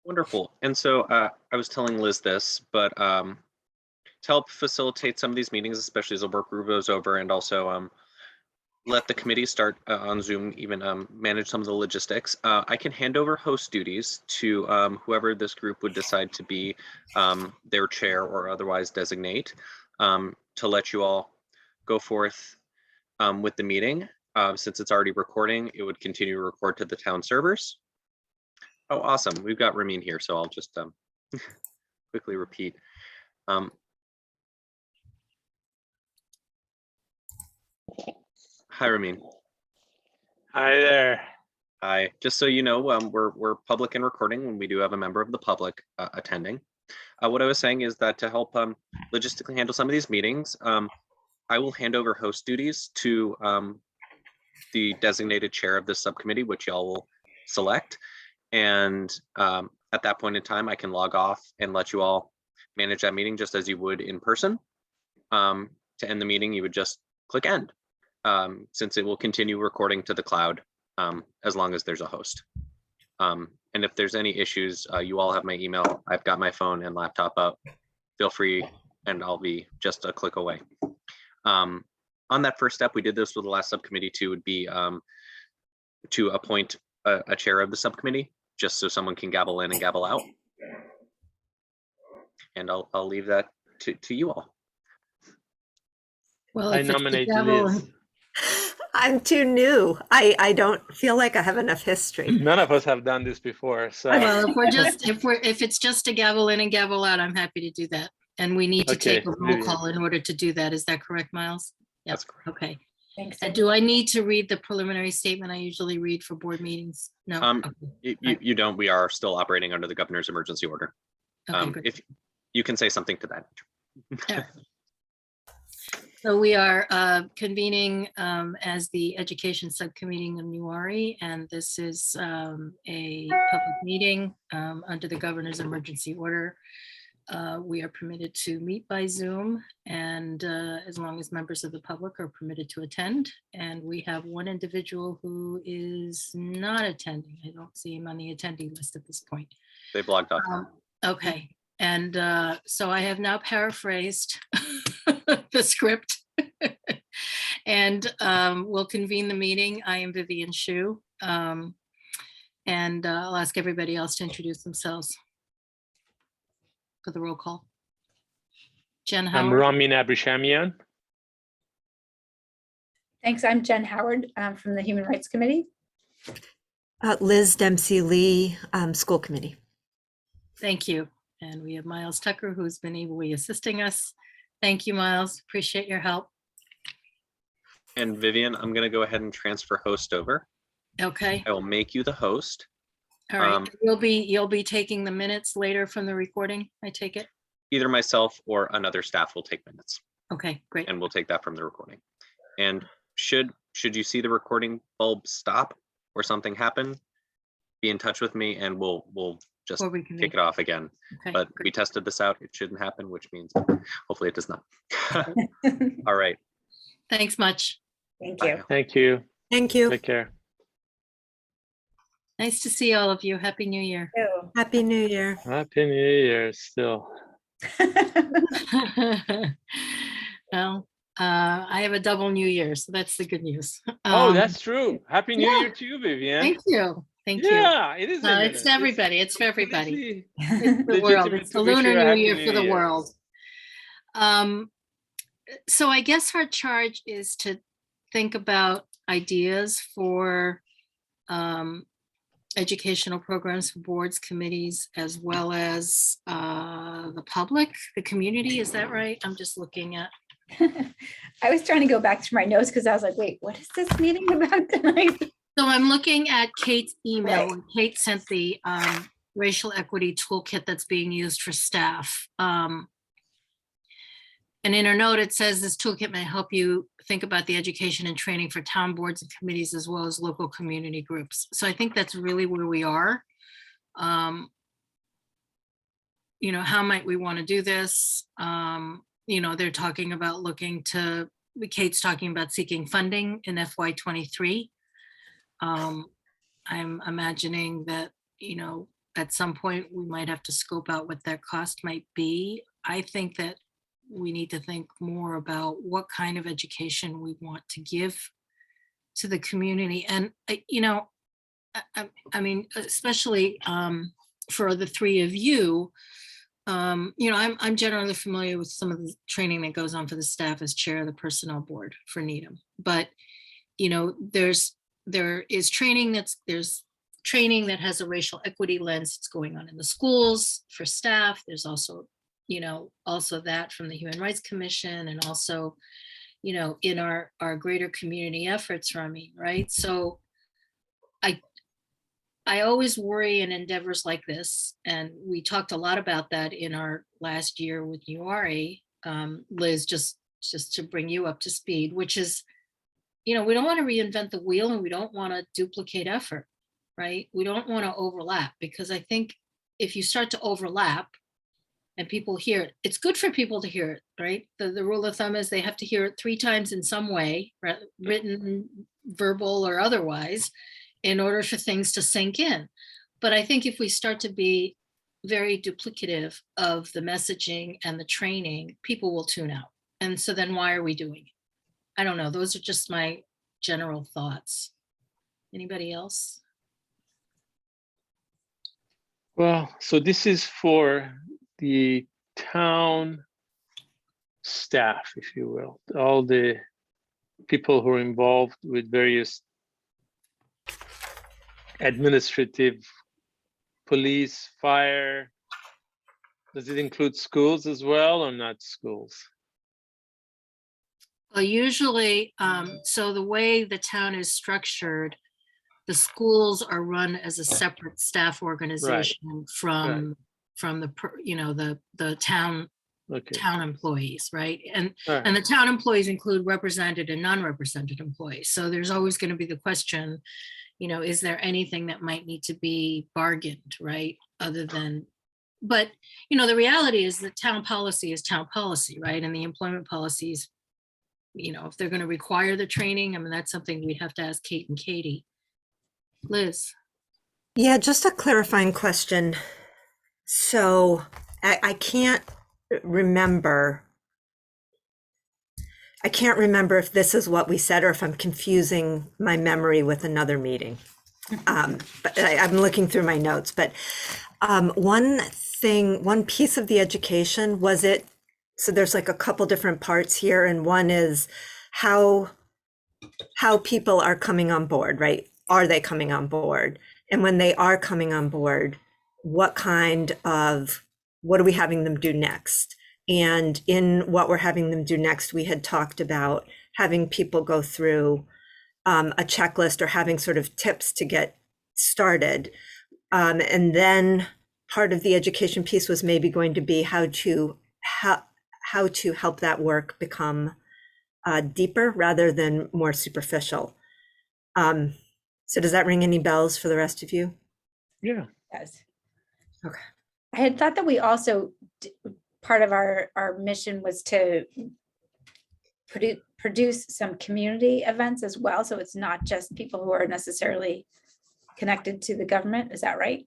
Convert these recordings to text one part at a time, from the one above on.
Wonderful. And so I was telling Liz this, but to help facilitate some of these meetings, especially as the work group goes over, and also let the committee start on Zoom, even manage some of the logistics, I can hand over host duties to whoever this group would decide to be their chair or otherwise designate, to let you all go forth with the meeting. Since it's already recording, it would continue to record to the town servers. Oh, awesome. We've got Ramin here, so I'll just quickly repeat. Hi, Ramin. Hi there. Hi. Just so you know, we're public and recording when we do have a member of the public attending. What I was saying is that to help logistically handle some of these meetings, I will hand over host duties to the designated chair of this subcommittee, which y'all will select. And at that point in time, I can log off and let you all manage that meeting just as you would in person. To end the meeting, you would just click end, since it will continue recording to the cloud as long as there's a host. And if there's any issues, you all have my email. I've got my phone and laptop up. Feel free, and I'll be just a click away. On that first step, we did this with the last subcommittee too, would be to appoint a chair of the subcommittee, just so someone can gavel in and gavel out. And I'll leave that to you all. Well, I nominate Liz. I'm too new. I don't feel like I have enough history. None of us have done this before, so. well, if it's just a gavel in and gavel out, I'm happy to do that. And we need to Okay, take a roll Vivian. call in order to do that. Is that correct, Miles? Yep. That's correct. Okay. Thanks. And do I need to read the preliminary statement I usually read for board meetings? No. Okay. You don't. We are still operating under the governor's emergency order. Okay, good. If you can say something to that. Yeah. So we are convening as the Education Subcommittee in Newari, and this is a public meeting under the governor's emergency order. We are permitted to meet by Zoom, and as long as members of the public are permitted to attend. And we have one individual who is not attending. I don't see him on the attendee list at this point. They've logged off. Okay, and so I have now paraphrased the script and we'll convene the meeting. I am Vivian Shu, and I'll ask everybody else to introduce themselves for the roll call. Jen I'm Howard. Ramin Abrishamian. Thanks. I'm Jen Howard from the Human Rights Committee. Liz Dempsey Lee, School Committee. Thank you. And we have Miles Tucker, who's been ably assisting us. Thank you, Miles. Appreciate your help. And Vivian, I'm going to go ahead and transfer host over. Okay. I will make you the host. All right. You'll be taking the minutes later from the recording, I take it? Either myself or another staff will take minutes, Okay, great. and we'll take that from the recording. And should you see the recording bulb stop or something happen, be in touch with me and we'll just Or we can kick it off again. Okay, But we great. tested this out. It shouldn't happen, which means hopefully it does not. All right. Thanks much. Thank Bye you. now. Thank you. Thank you. Take care. Nice to see all of you. Happy New Year. Ew. Happy New Year. Happy New Year still. Well, I have a double New Year, so that's the good news. Oh, that's true. Happy New yeah. Year to you, Vivian. Thank you. Thank you. Yeah, it is. No, it's everybody. It's for everybody. It's the world. legitimate It's the to wish Lunar you a New Happy Year New for the Year. world. So I guess our charge is to think about ideas for educational programs for boards, committees, as well as the public, the community. Is that right? I'm just looking at. I was trying to go back to my notes because I was like, wait, what is this meeting about tonight? So I'm looking at Kate's email. Right. And Kate sent the racial equity toolkit that's being used for staff. And in her note, it says this toolkit may help you think about the education and training for town boards and committees, as well as local community groups. So I think that's really where we are. You know, how might we want to do this? You know, they're talking about Kate's talking about seeking funding in FY23. I'm imagining that, you know, at some point, we might have to scope out what that cost might be. I think that we need to think more about what kind of education we want to give to the community. And, I mean, especially for the three of you, I'm generally familiar with some of the training that goes on for the staff as chair of the personnel board for Needham. But, there is training there's training that has a racial equity lens that's going on in the schools for staff. There's also, also that from the Human Rights Commission, and also, in our greater community efforts, Rami, right? So I always worry in endeavors like this, and we talked a lot about that in our last year with URI, Liz, just to bring you up to speed, which is, we don't want to reinvent the wheel, and we don't want to duplicate effort, right? We don't want to overlap, because I think if you start to overlap and people hear it, it's good for people to hear it, right? The rule of thumb is they have to hear it 3 times in some way, written, verbal, or otherwise, in order for things to sink in. But I think if we start to be very duplicative of the messaging and the training, people will tune out. And so then why are we doing it? I don't know. Those are just my general thoughts. Anybody else? Well, so this is for the town staff, if you will, all the people who are involved with various administrative, police, fire. Does it include schools as well, or not schools? Well, usually, so the way the town is structured, the schools are run as a separate staff organization from the town Okay. town employees, right? And All right. and the town employees include represented and non-represented employees. So there's always going to be the question, is there anything that might need to be bargained, right? Other than, but the reality is that town policy is town policy, right? And the employment policies, if they're going to require the training, I mean, that's something we'd have to ask Kate and Katie. Liz. Yeah, just a clarifying question. So I can't remember. I can't remember if this is what we said or if I'm confusing my memory with another meeting. But I'm looking through my notes. But one piece of the education was it. So there's like a couple different parts here, and one is how people are coming on board, right? Are they coming on board? And when they are coming on board, what are we having them do next? And in what we're having them do next, we had talked about having people go through a checklist or having sort of tips to get started. And then part of the education piece was maybe going to be how to help that work become deeper rather than more superficial. So does that ring any bells for the rest of you? Yeah. Yes. Okay. I had thought that we also, part of our mission was to produce some community events as well. So it's not just people who are necessarily connected to the government. Is that right?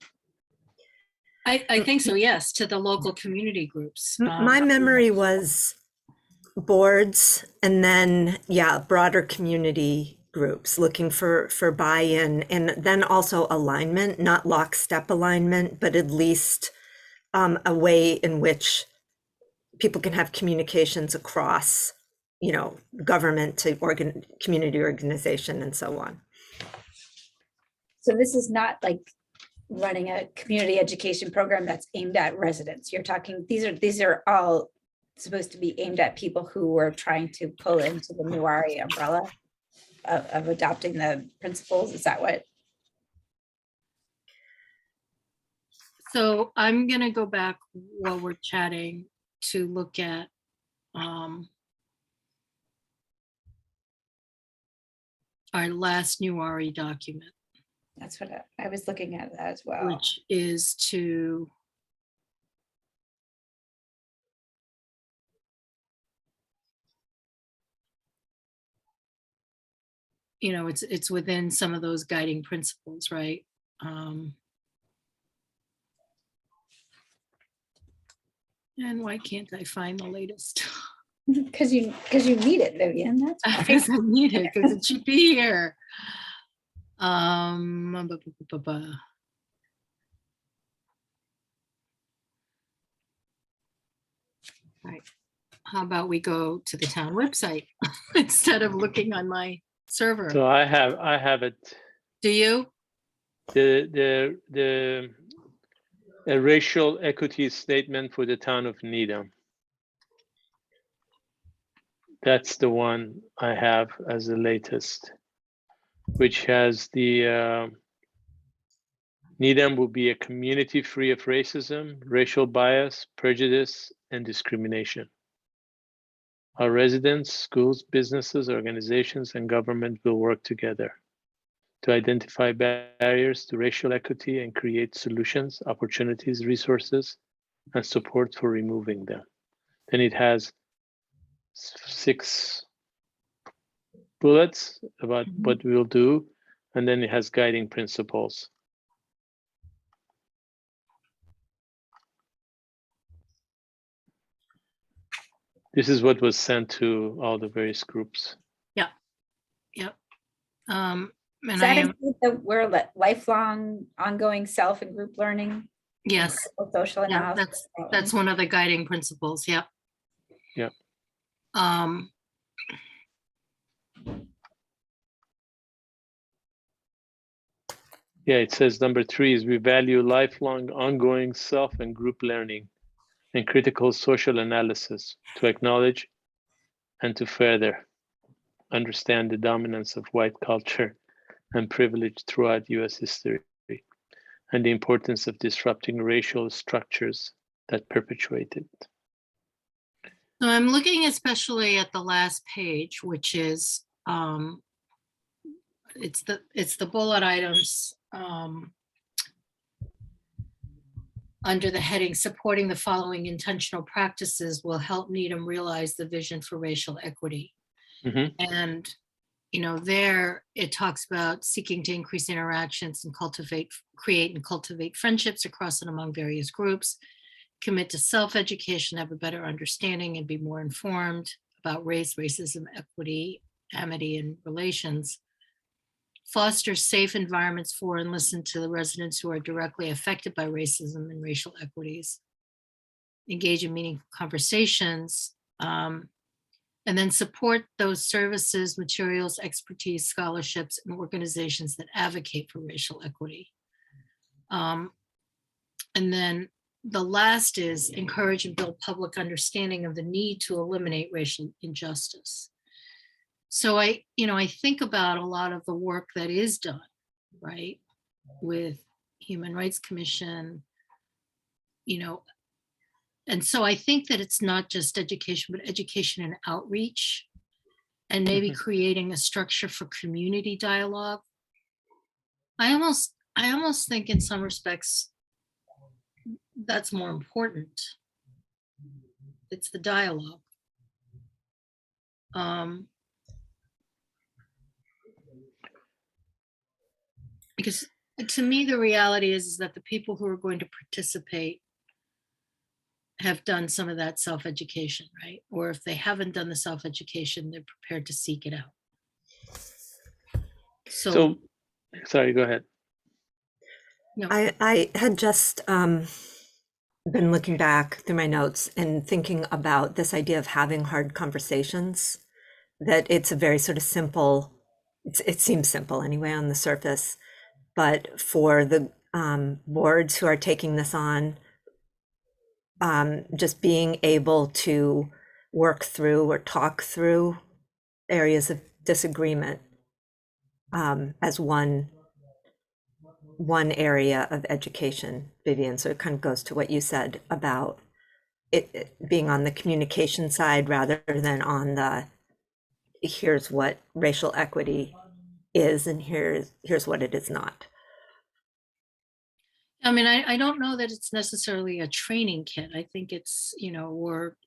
I think so, yes, to the local community groups. My memory was boards and then, broader community groups looking for buy-in, and then also alignment, not lockstep alignment, but at least a way in which people can have communications across, government to community organization and so on. So this is not like running a community education program that's aimed at residents. You're talking, these are all supposed to be aimed at people who are trying to pull into the Newari umbrella of adopting the principles. Is that what? So I'm going to go back while we're chatting to look at our last Newari document, That's what I was looking at that as well. which is to it's within some of those guiding principles, right? And why can't I find the latest? Because you need it, Vivian. That's why. Because I need it, because it should be here. Right. How about we go to the town website instead of looking on my server? So I have it. Do you? The a racial equity statement for the town of Needham. That's the one I have as the latest, which has the Needham will be a community free of racism, racial bias, prejudice, and discrimination. Our residents, schools, businesses, organizations, and government will work together to identify barriers to racial equity and create solutions, opportunities, resources, and support for removing them. Then it has 6 bullets about what we'll do, and then it has guiding principles. This is what was sent to all the various groups. Yep. And Does I that am, include the we're lifelong, ongoing self and group learning? yes, Social yeah, analysis. that's one of the guiding principles. Yep. Yep. Yeah, it says number 3 is we value lifelong, ongoing self and group learning and critical social analysis to acknowledge and to further understand the dominance of white culture and privilege throughout US history and the importance of disrupting racial structures that perpetuate it. So I'm looking especially at the last page, which is it's the bullet items under the heading supporting the following intentional practices will help Needham realize the vision for racial equity. Mhm. And there it talks about seeking to increase interactions and create and cultivate friendships across and among various groups, commit to self-education, have a better understanding and be more informed about race, racism, equity, amity, and relations, foster safe environments for and listen to the residents who are directly affected by racism and racial equities, engage in meaningful conversations, and then support those services, materials, expertise, scholarships, and organizations that advocate for racial equity. And then the last is encourage and build public understanding of the need to eliminate racial injustice. So I think about a lot of the work that is done, right, with Human Rights Commission, and so I think that it's not just education, but education and outreach, and maybe creating a structure for community dialogue. I almost think in some respects that's more important. It's the dialogue. Because to me, the reality is that the people who are going to participate have done some of that self-education, right? Or if they haven't done the self-education, they're prepared to seek it out. So sorry, go ahead. No. I had just been looking back through my notes and thinking about this idea of having hard conversations, that it's a very sort of simple, it seems simple anyway on the surface, but for the boards who are taking this on, just being able to work through or talk through areas of disagreement as one area of education, Vivian. So it kind of goes to what you said about it being on the communication side rather than on the here's what racial equity is and here's what it is not. I mean, I don't know that it's necessarily a training kit. I think it's,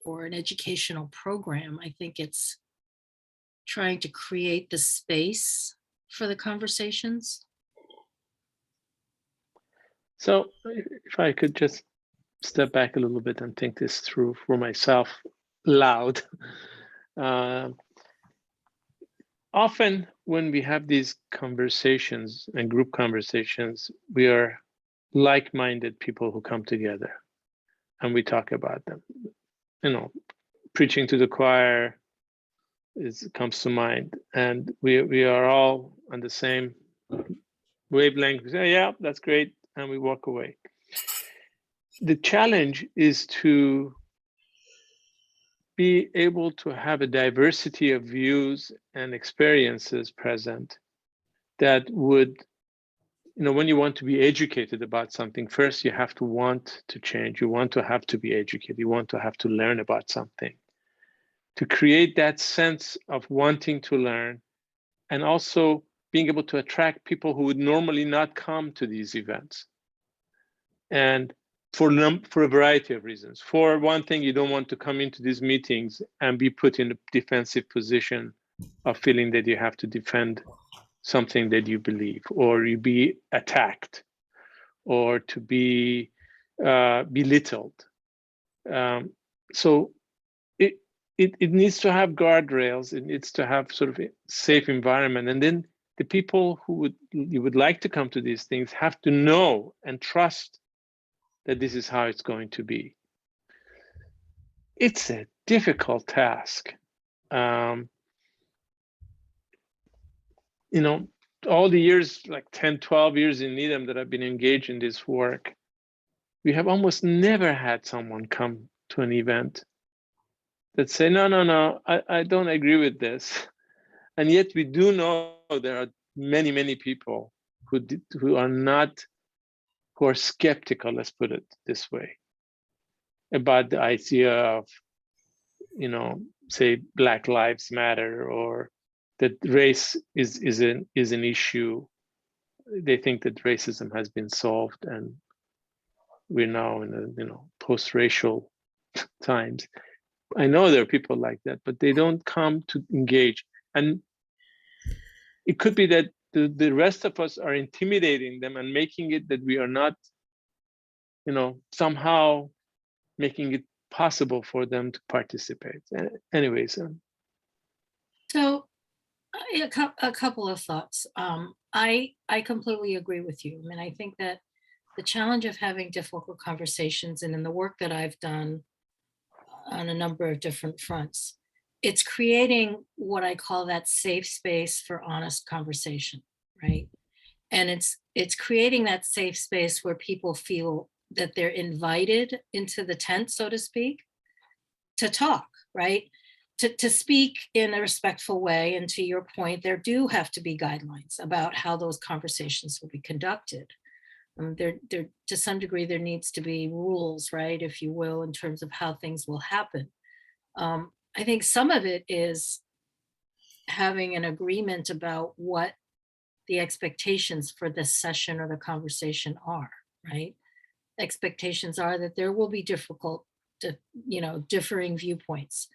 or an educational program. I think it's trying to create the space for the conversations. So if I could just step back a little bit and think this through for myself loud. Often when we have these conversations and group conversations, we are like-minded people who come together and we talk about them. You know, preaching to the choir comes to mind, and we are all on the same wavelength. We say, yeah, that's great, and we walk away. The challenge is to be able to have a diversity of views and experiences present that would, you know, when you want to be educated about something, first you have to want to change. You want to have to be educated. You want to have to learn about something. To create that sense of wanting to learn, and also being able to attract people who would normally not come to these events. And for a variety of reasons. For one thing, you don't want to come into these meetings and be put in a defensive position of feeling that you have to defend something that you believe, or you be attacked, or to be belittled. So it needs to have guardrails. It needs to have sort of a safe environment. And then the people who you would like to come to these things have to know and trust that this is how it's going to be. It's a difficult task. You know, all the years, like 10, 12 years in Needham that I've been engaged in this work, we have almost never had someone come to an event that say, no, I don't agree with this. And yet we do know there are many, many people who are skeptical, let's put it this way, about the idea of, you know, say Black Lives Matter, or that race is an issue. They think that racism has been solved and we're now in a, you know, post-racial times. I know there are people like that, but they don't come to engage. And it could be that the rest of us are intimidating them and making it that we are not, you know, somehow making it possible for them to participate. Anyways. So a couple of thoughts. I completely agree with you. I mean, I think that the challenge of having difficult conversations, and in the work that I've done on a number of different fronts, it's creating what I call that safe space for honest conversation, right? And it's creating that safe space where people feel that they're invited into the tent, so to speak, to talk, right? To speak in a respectful way. And to your point, there do have to be guidelines about how those conversations will be conducted. There, to some degree, there needs to be rules, right, if you will, in terms of how things will happen. I think some of it is having an agreement about what the expectations for this session or the conversation are, right? Expectations are that there will be differing viewpoints.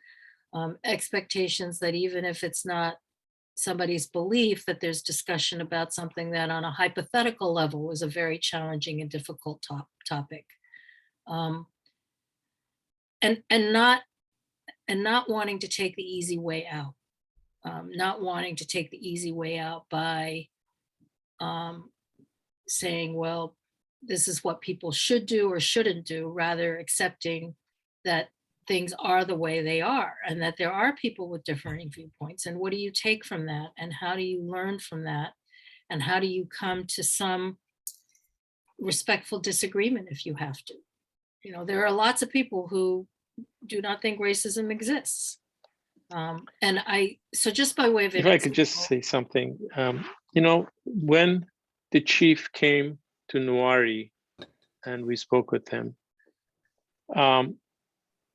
Expectations that even if it's not somebody's belief, that there's discussion about something that on a hypothetical level is a very challenging and difficult topic. And not wanting to take the easy way out. Not wanting to take the easy way out by saying, well, this is what people should do or shouldn't do, rather accepting that things are the way they are and that there are people with differing viewpoints. And what do you take from that? And how do you learn from that? And how do you come to some respectful disagreement if you have to? You know, there are lots of people who do not think racism exists. So just by way of if I could just say something, you know, when the chief came to Nuwari and we spoke with him,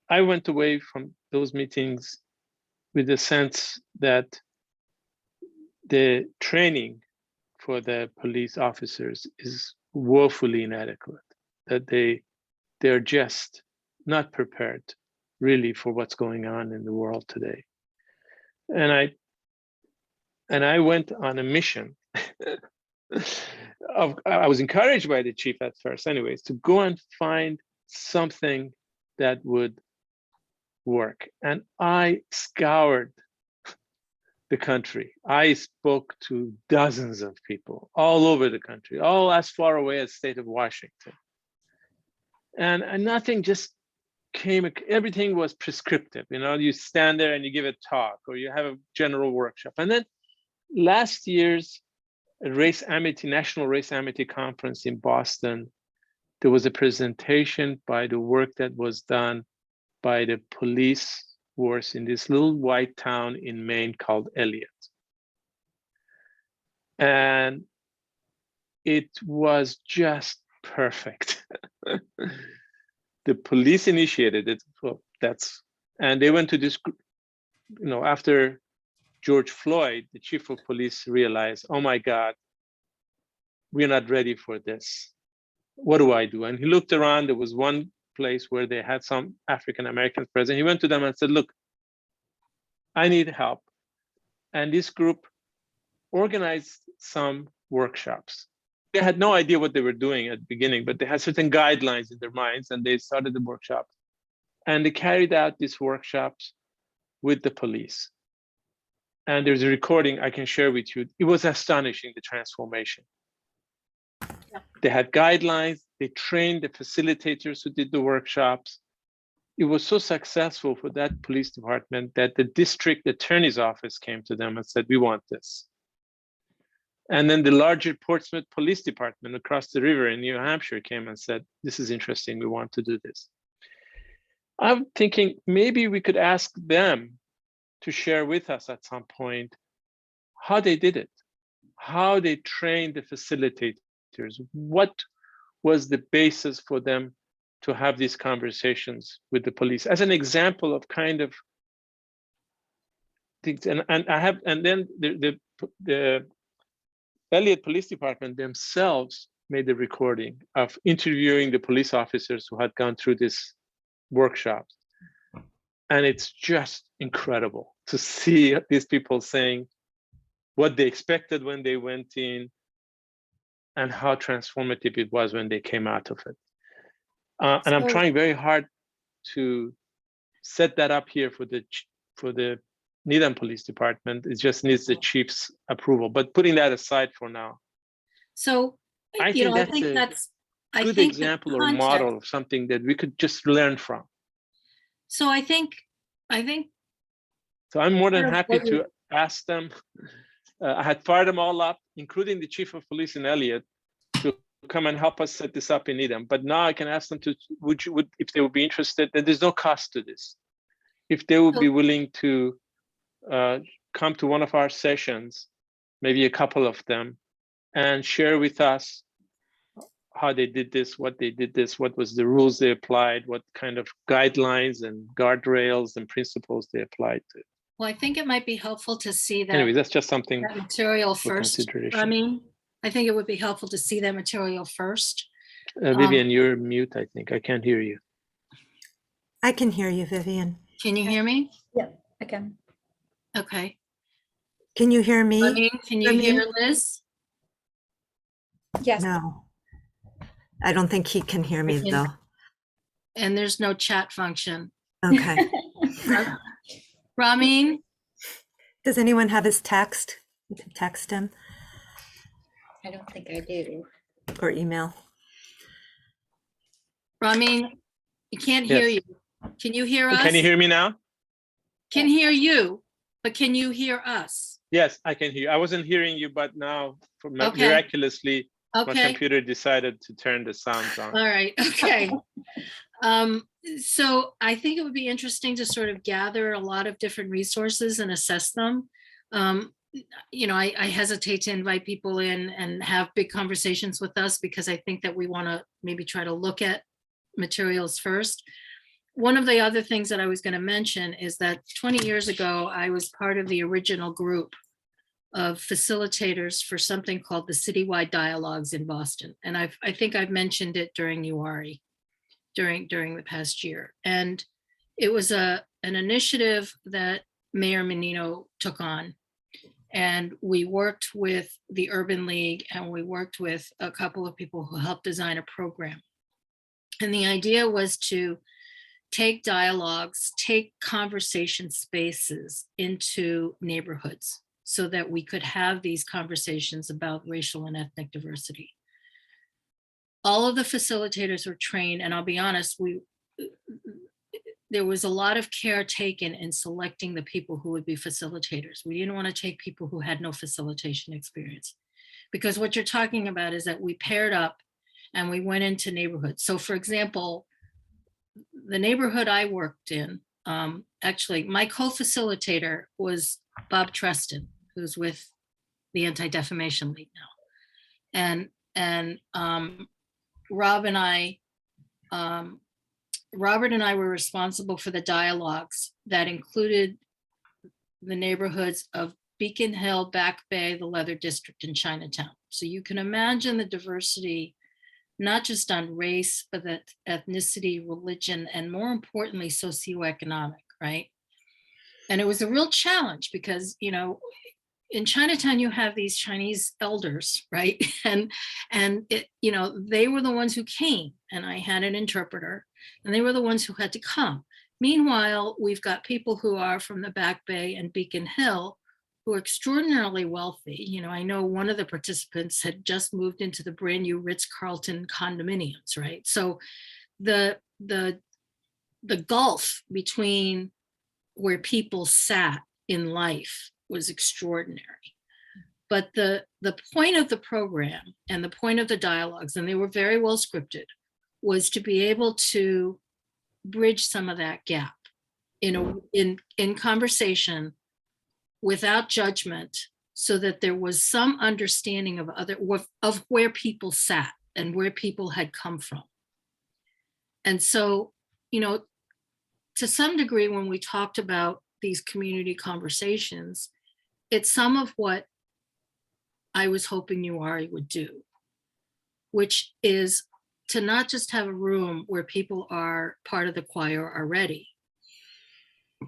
I went away from those meetings with the sense that the training for the police officers is woefully inadequate, that they're just not prepared really for what's going on in the world today. And I went on a mission I was encouraged by the chief at first anyways, to go and find something that would work. And I scoured the country. I spoke to dozens of people all over the country, all as far away as state of Washington. And nothing just came, everything was prescriptive. You know, you stand there and you give a talk or you have a general workshop. And then last year's National Race Amity Conference in Boston, there was a presentation by the work that was done by the police force in this little white town in Maine called Elliott. And it was just perfect. The police initiated it. Well, and they went to this, you know, after George Floyd, the chief of police realized, oh my God, we're not ready for this. What do I do? And he looked around. There was one place where they had some African Americans present. He went to them and said, look, I need help. And this group organized some workshops. They had no idea what they were doing at the beginning, but they had certain guidelines in their minds, and they started the workshop. And they carried out these workshops with the police. And there's a recording I can share with you. It was astonishing, the transformation. Yeah. They had guidelines. They trained the facilitators who did the workshops. It was so successful for that police department that the district attorney's office came to them and said, we want this. And then the larger Portsmouth Police Department across the river in New Hampshire came and said, this is interesting, we want to do this. I'm thinking maybe we could ask them to share with us at some point how they did it, how they trained the facilitators, what was the basis for them to have these conversations with the police as an example of kind of things. And then the Elliott Police Department themselves made the recording of interviewing the police officers who had gone through this workshop. And it's just incredible to see these people saying what they expected when they went in and how transformative it was when they came out of it. And I'm trying very hard to set that up here for the Needham Police Department. It just needs the chief's approval. But putting that aside for now. So I think that's a good example or model of something that we could just learn from. So I think. So I'm more than happy to ask them. I had fired them all up, including the chief of police in Elliott, to come and help us set this up in Needham. But now I can ask them to, if they would be interested, that there's no cost to this. If they would be willing to come to one of our sessions, maybe a couple of them, and share with us how they did this, what was the rules they applied, what kind of guidelines and guardrails and principles they applied to. Well, I think it might be helpful to see that. Anyway, that's just something that material for first. consideration. I mean, I think it would be helpful to see that material first. Vivian, you're mute, I think. I can't hear you. I can hear you, Vivian. Can you hear me? Yeah, I can. Okay. Can you hear me? I mean, can you hear Liz? Yes. No. I don't think he can hear me though. And there's no chat function. Okay. Ramin? Does anyone have his text? You can text him. I don't think I do. Or email. Ramin, you can't hear you. Can you hear us? Can you hear me now? Can hear you, but can you hear us? Yes, I can hear you. I wasn't hearing you, but now miraculously, my computer decided to turn the sounds on. All right, okay. So I think it would be interesting to sort of gather a lot of different resources and assess them. You know, I hesitate to invite people in and have big conversations with us because I think that we want to maybe try to look at materials first. One of the other things that I was going to mention is that 20 years ago, I was part of the original group of facilitators for something called the Citywide Dialogues in Boston. And I think I've mentioned it during UARI during the past year. And it was an initiative that Mayor Menino took on. And we worked with the Urban League and we worked with a couple of people who helped design a program. And the idea was to take dialogues, take conversation spaces into neighborhoods so that we could have these conversations about racial and ethnic diversity. All of the facilitators were trained, and I'll be honest, there was a lot of care taken in selecting the people who would be facilitators. We didn't want to take people who had no facilitation experience, because what you're talking about is that we paired up and we went into neighborhoods. So for example, the neighborhood I worked in, actually my co-facilitator was Bob Treston, who's with the Anti-Defamation League now. And Robert and I were responsible for the dialogues that included the neighborhoods of Beacon Hill, Back Bay, the Leather District, and Chinatown. So you can imagine the diversity, not just on race, but that ethnicity, religion, and more importantly, socioeconomic, right? And it was a real challenge because, you know, in Chinatown, you have these Chinese elders, right? And it, you know, they were the ones who came, and I had an interpreter, and they were the ones who had to come. Meanwhile, we've got people who are from the Back Bay and Beacon Hill who are extraordinarily wealthy. You know, I know one of the participants had just moved into the brand new Ritz-Carlton condominiums, right? So the gulf between where people sat in life was extraordinary. But the point of the program and the point of the dialogues, and they were very well scripted, was to be able to bridge some of that gap in conversation without judgment, so that there was some understanding of where people sat and where people had come from. And so, you know, to some degree, when we talked about these community conversations, it's some of what I was hoping URI would do, which is to not just have a room where people are part of the choir already,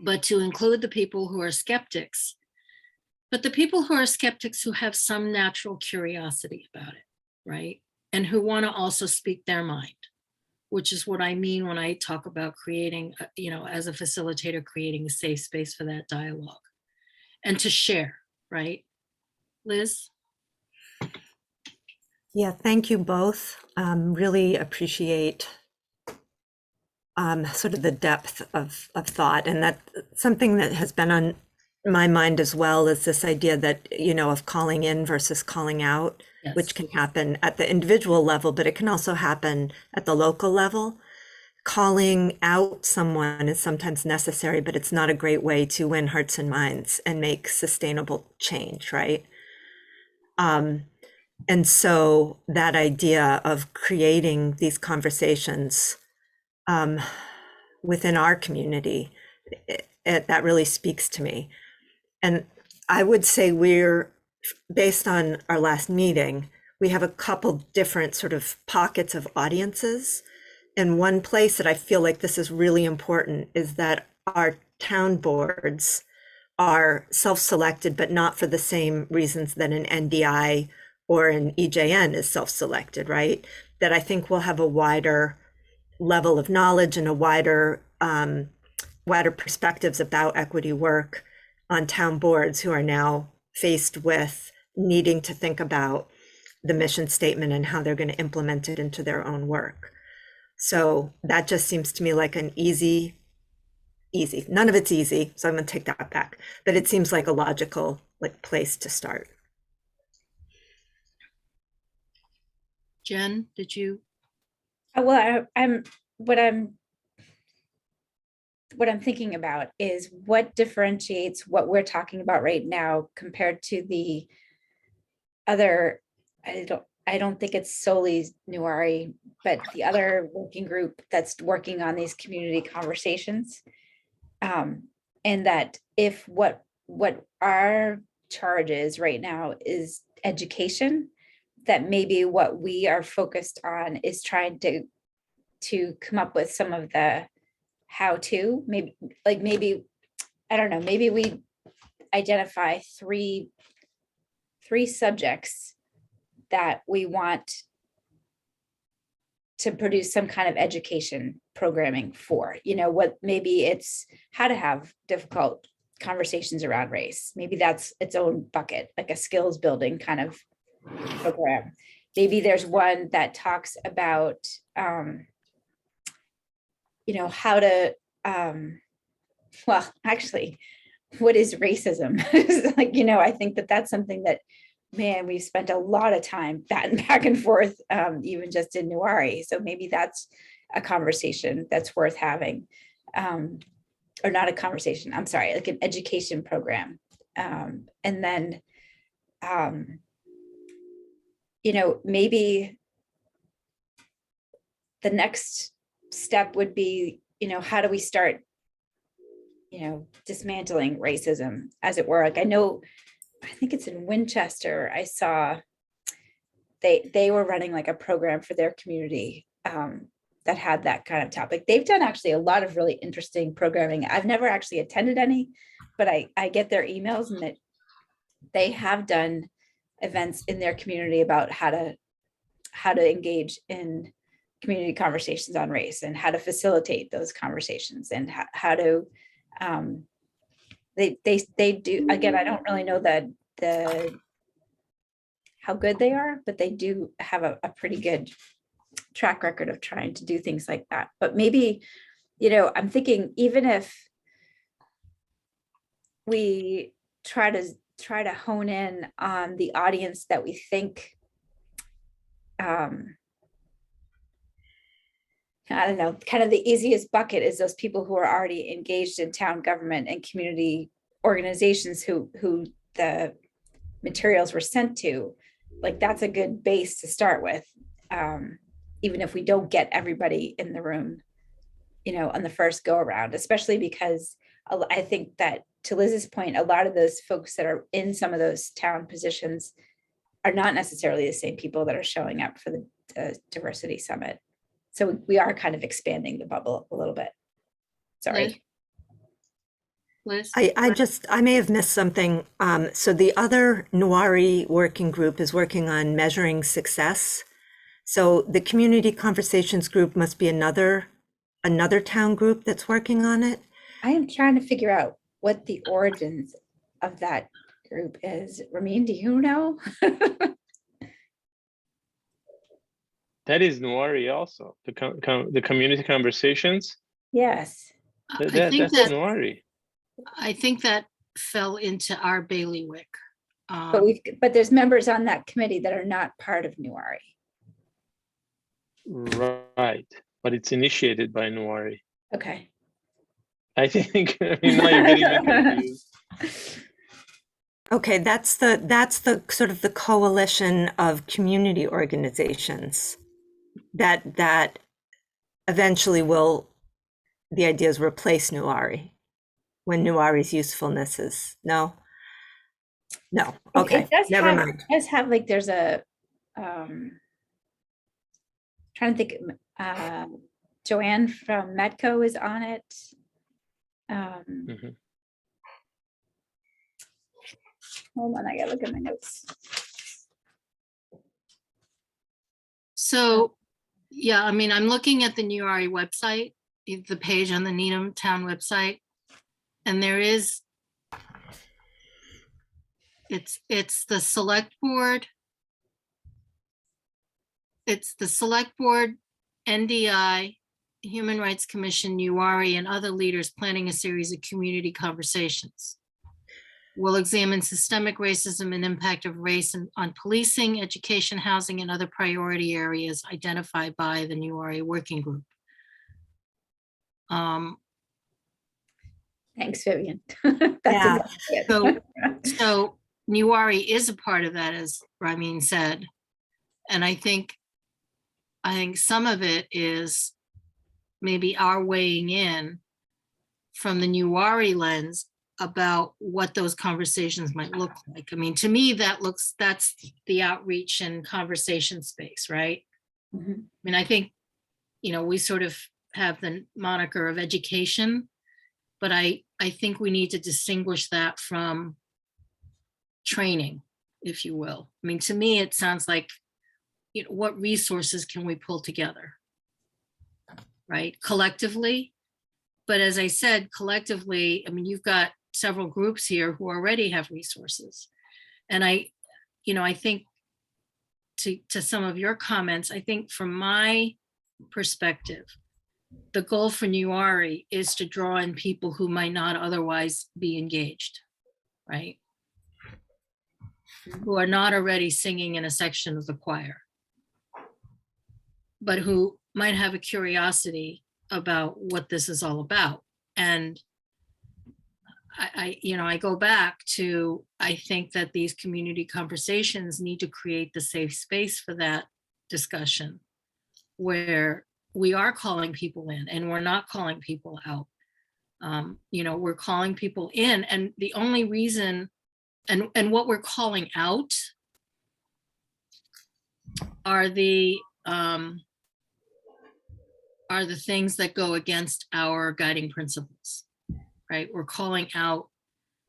but to include the people who are skeptics, but the people who are skeptics who have some natural curiosity about it, right? And who want to also speak their mind, which is what I mean when I talk about creating, you know, as a facilitator, creating a safe space for that dialogue and to share, right? Liz? Yeah, thank you both. Really appreciate sort of the depth of thought, and that something that has been on my mind as well is this idea that, you know, of calling in versus calling out, Yes. which can happen at the individual level, but it can also happen at the local level. Calling out someone is sometimes necessary, but it's not a great way to win hearts and minds and make sustainable change, right? And so that idea of creating these conversations within our community, that really speaks to me. And I would say we're, based on our last meeting, we have a couple different sort of pockets of audiences. And one place that I feel like this is really important is that our town boards are self-selected, but not for the same reasons that an NDI or an EJN is self-selected, right? That I think we'll have a wider level of knowledge and a wider perspectives about equity work on town boards who are now faced with needing to think about the mission statement and how they're going to implement it into their own work. So that just seems to me like an easy, none of it's easy, so I'm going to take that back, but it seems like a logical place to start. Jen, did you? Well, what I'm thinking about is what differentiates what we're talking about right now compared to the other. I don't think it's solely Nuari, but the other working group that's working on these community conversations. And that if what our charge is right now is education, that maybe what we are focused on is trying to come up with some of the how-to, maybe I don't know, maybe we identify three subjects that we want to produce some kind of education programming for, what, maybe it's how to have difficult conversations around race. Maybe that's its own bucket, like a skills building kind of program. Maybe there's one that talks about, how to, well, actually, what is racism? Like, I think that's something that, man, we've spent a lot of time batting back and forth, even just in Newari. So maybe that's a conversation that's worth having. Or not a conversation, I'm sorry, like an education program. And then, maybe the next step would be, how do we start, dismantling racism, as it were? Like, I think it's in Winchester, I saw they were running like a program for their community, that had that kind of topic. They've done actually a lot of really interesting programming. I've never actually attended any, but I get their emails, and that they have done events in their community about how to engage in community conversations on race, and how to facilitate those conversations, and how to they do. Again, I don't really know how good they are, but they do have a pretty good track record of trying to do things like that. But maybe, I'm thinking, even if we try to hone in on the audience that we think, I don't know, kind of the easiest bucket is those people who are already engaged in town government and community organizations who the materials were sent to. Like, that's a good base to start with. Even if we don't get everybody in the room, on the first go around, especially because I think that, to Liz's point, a lot of those folks that are in some of those town positions are not necessarily the same people that are showing up for the diversity summit. So we are kind of expanding the bubble a little bit. Sorry. Liz? I may have missed something. So the other Newari working group is working on measuring success. So the community conversations group must be another town group that's working on it. I am trying to figure out what the origins of that group is. Ramin, do you know? That is Newari also, the community conversations. Yes. I think That's Newari. I think that fell into our bailiwick. But there's members on that committee that are not part of Newari. Right, but it's initiated by Newari. Okay. I think, now you're getting me confused. Okay, that's the sort of the coalition of community organizations that eventually the idea is replace Newari when Newari's usefulness is no. Okay, never mind. It does have, like, there's a trying to think, Joanne from Medco is on it. Hold on, I gotta look at my notes. So, yeah, I mean, I'm looking at the Newari website, the page on the Needham town website, and there is, it's the select board. It's the select board, NDI, Human Rights Commission, Newari, and other leaders planning a series of community conversations. We'll examine systemic racism and impact of race on policing, education, housing, and other priority areas identified by the Newari Working Group. Thanks, Vivian. Yeah. So Newari is a part of that, as Ramin said. And I think some of it is maybe our weighing in from the Newari lens about what those conversations might look like. I mean, to me, that's the outreach and conversation space, right? Mm-hmm. I mean, I think, we sort of have the moniker of education, but I think we need to distinguish that from training, if you will. I mean, to me, it sounds like, what resources can we pull together? right? Collectively. But as I said, collectively, I mean, you've got several groups here who already have resources. And I think to some of your comments, I think from my perspective, the goal for Newari is to draw in people who might not otherwise be engaged, right? Who are not already singing in a section of the choir, but who might have a curiosity about what this is all about. And I go back to, I think that these community conversations need to create the safe space for that discussion, where we are calling people in and we're not calling people out. We're calling people in, and the only reason, and what we're calling out are the things that go against our guiding principles, right? We're calling out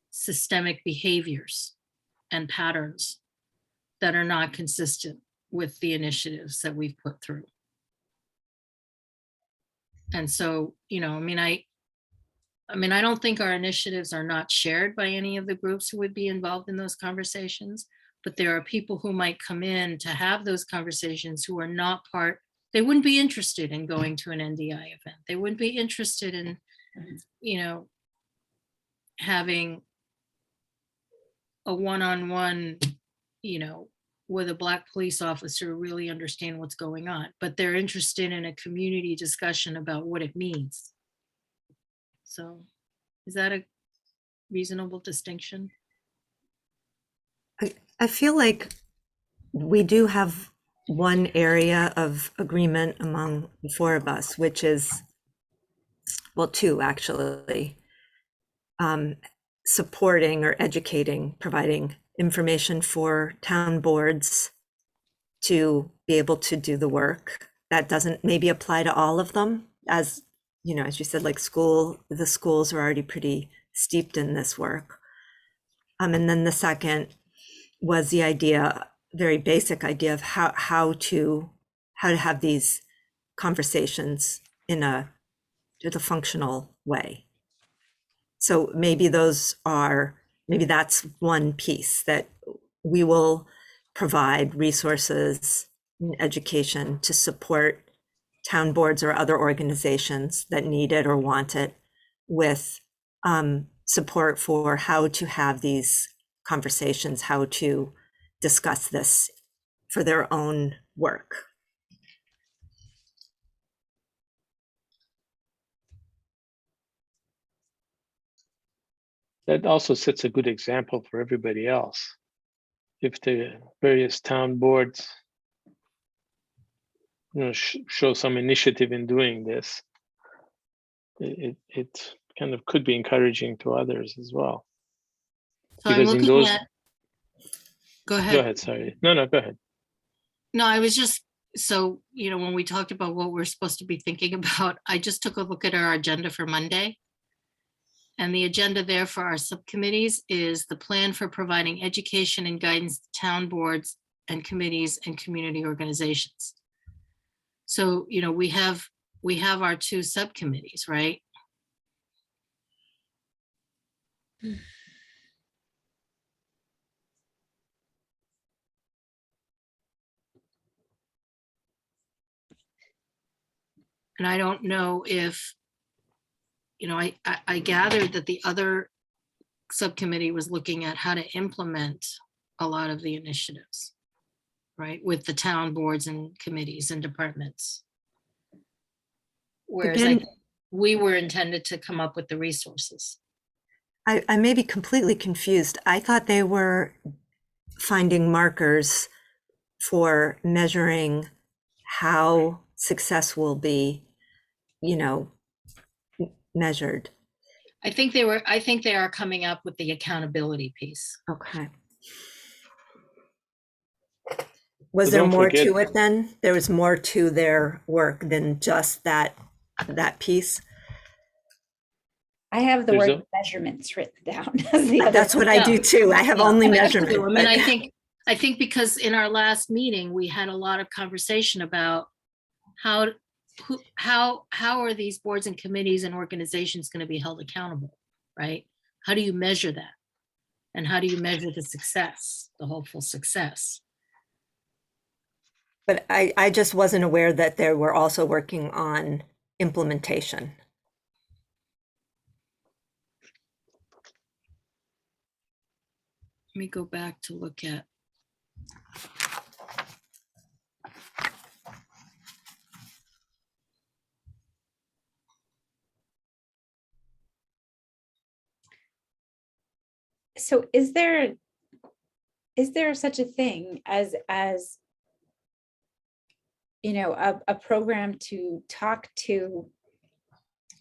systemic behaviors and patterns that are not consistent with the initiatives that we've put through. And so, I don't think our initiatives are not shared by any of the groups who would be involved in those conversations, but there are people who might come in to have those conversations who are not part. They wouldn't be interested in going to an NDI event. They wouldn't be interested in, having a one-on-one, with a Black police officer really understand what's going on, but they're interested in a community discussion about what it means. So is that a reasonable distinction? I feel like we do have one area of agreement among the four of us, which is, well, two actually, supporting or educating, providing information for town boards to be able to do the work. That doesn't maybe apply to all of them, as as you said, like the schools are already pretty steeped in this work. And then the second was the idea, very basic idea of how to have these conversations in a functional way. So maybe that's one piece, that we will provide resources and education to support town boards or other organizations that need it or want it, with support for how to have these conversations, how to discuss this for their own work. That also sets a good example for everybody else. If the various town boards show some initiative in doing this, it kind of could be encouraging to others as well. So Because I'm looking at, go ahead. Go ahead, sorry. No, go ahead. No, I was just, so, when we talked about what we're supposed to be thinking about, I just took a look at our agenda for Monday. And the agenda there for our subcommittees is the plan for providing education and guidance to town boards and committees and community organizations. So, we have our two subcommittees, right? And I don't know if, I gathered that the other subcommittee was looking at how to implement a lot of the initiatives, right, with the town boards and committees and departments. Whereas we were intended to come up with the resources. I may be completely confused. I thought they were finding markers for measuring how success will be, measured. I think they are coming up with the accountability piece. Okay. Was there more to it then? There was more to their work than just that piece? I have the word measurements written down. That's what I do too. I have only measurement. I mean, I think because in our last meeting, we had a lot of conversation about how how are these boards and committees and organizations going to be held accountable, right? How do you measure that? And how do you measure the success, the hopeful success? But I just wasn't aware that they were also working on implementation. Let me go back to look at. So is there such a thing as you know, a program to talk to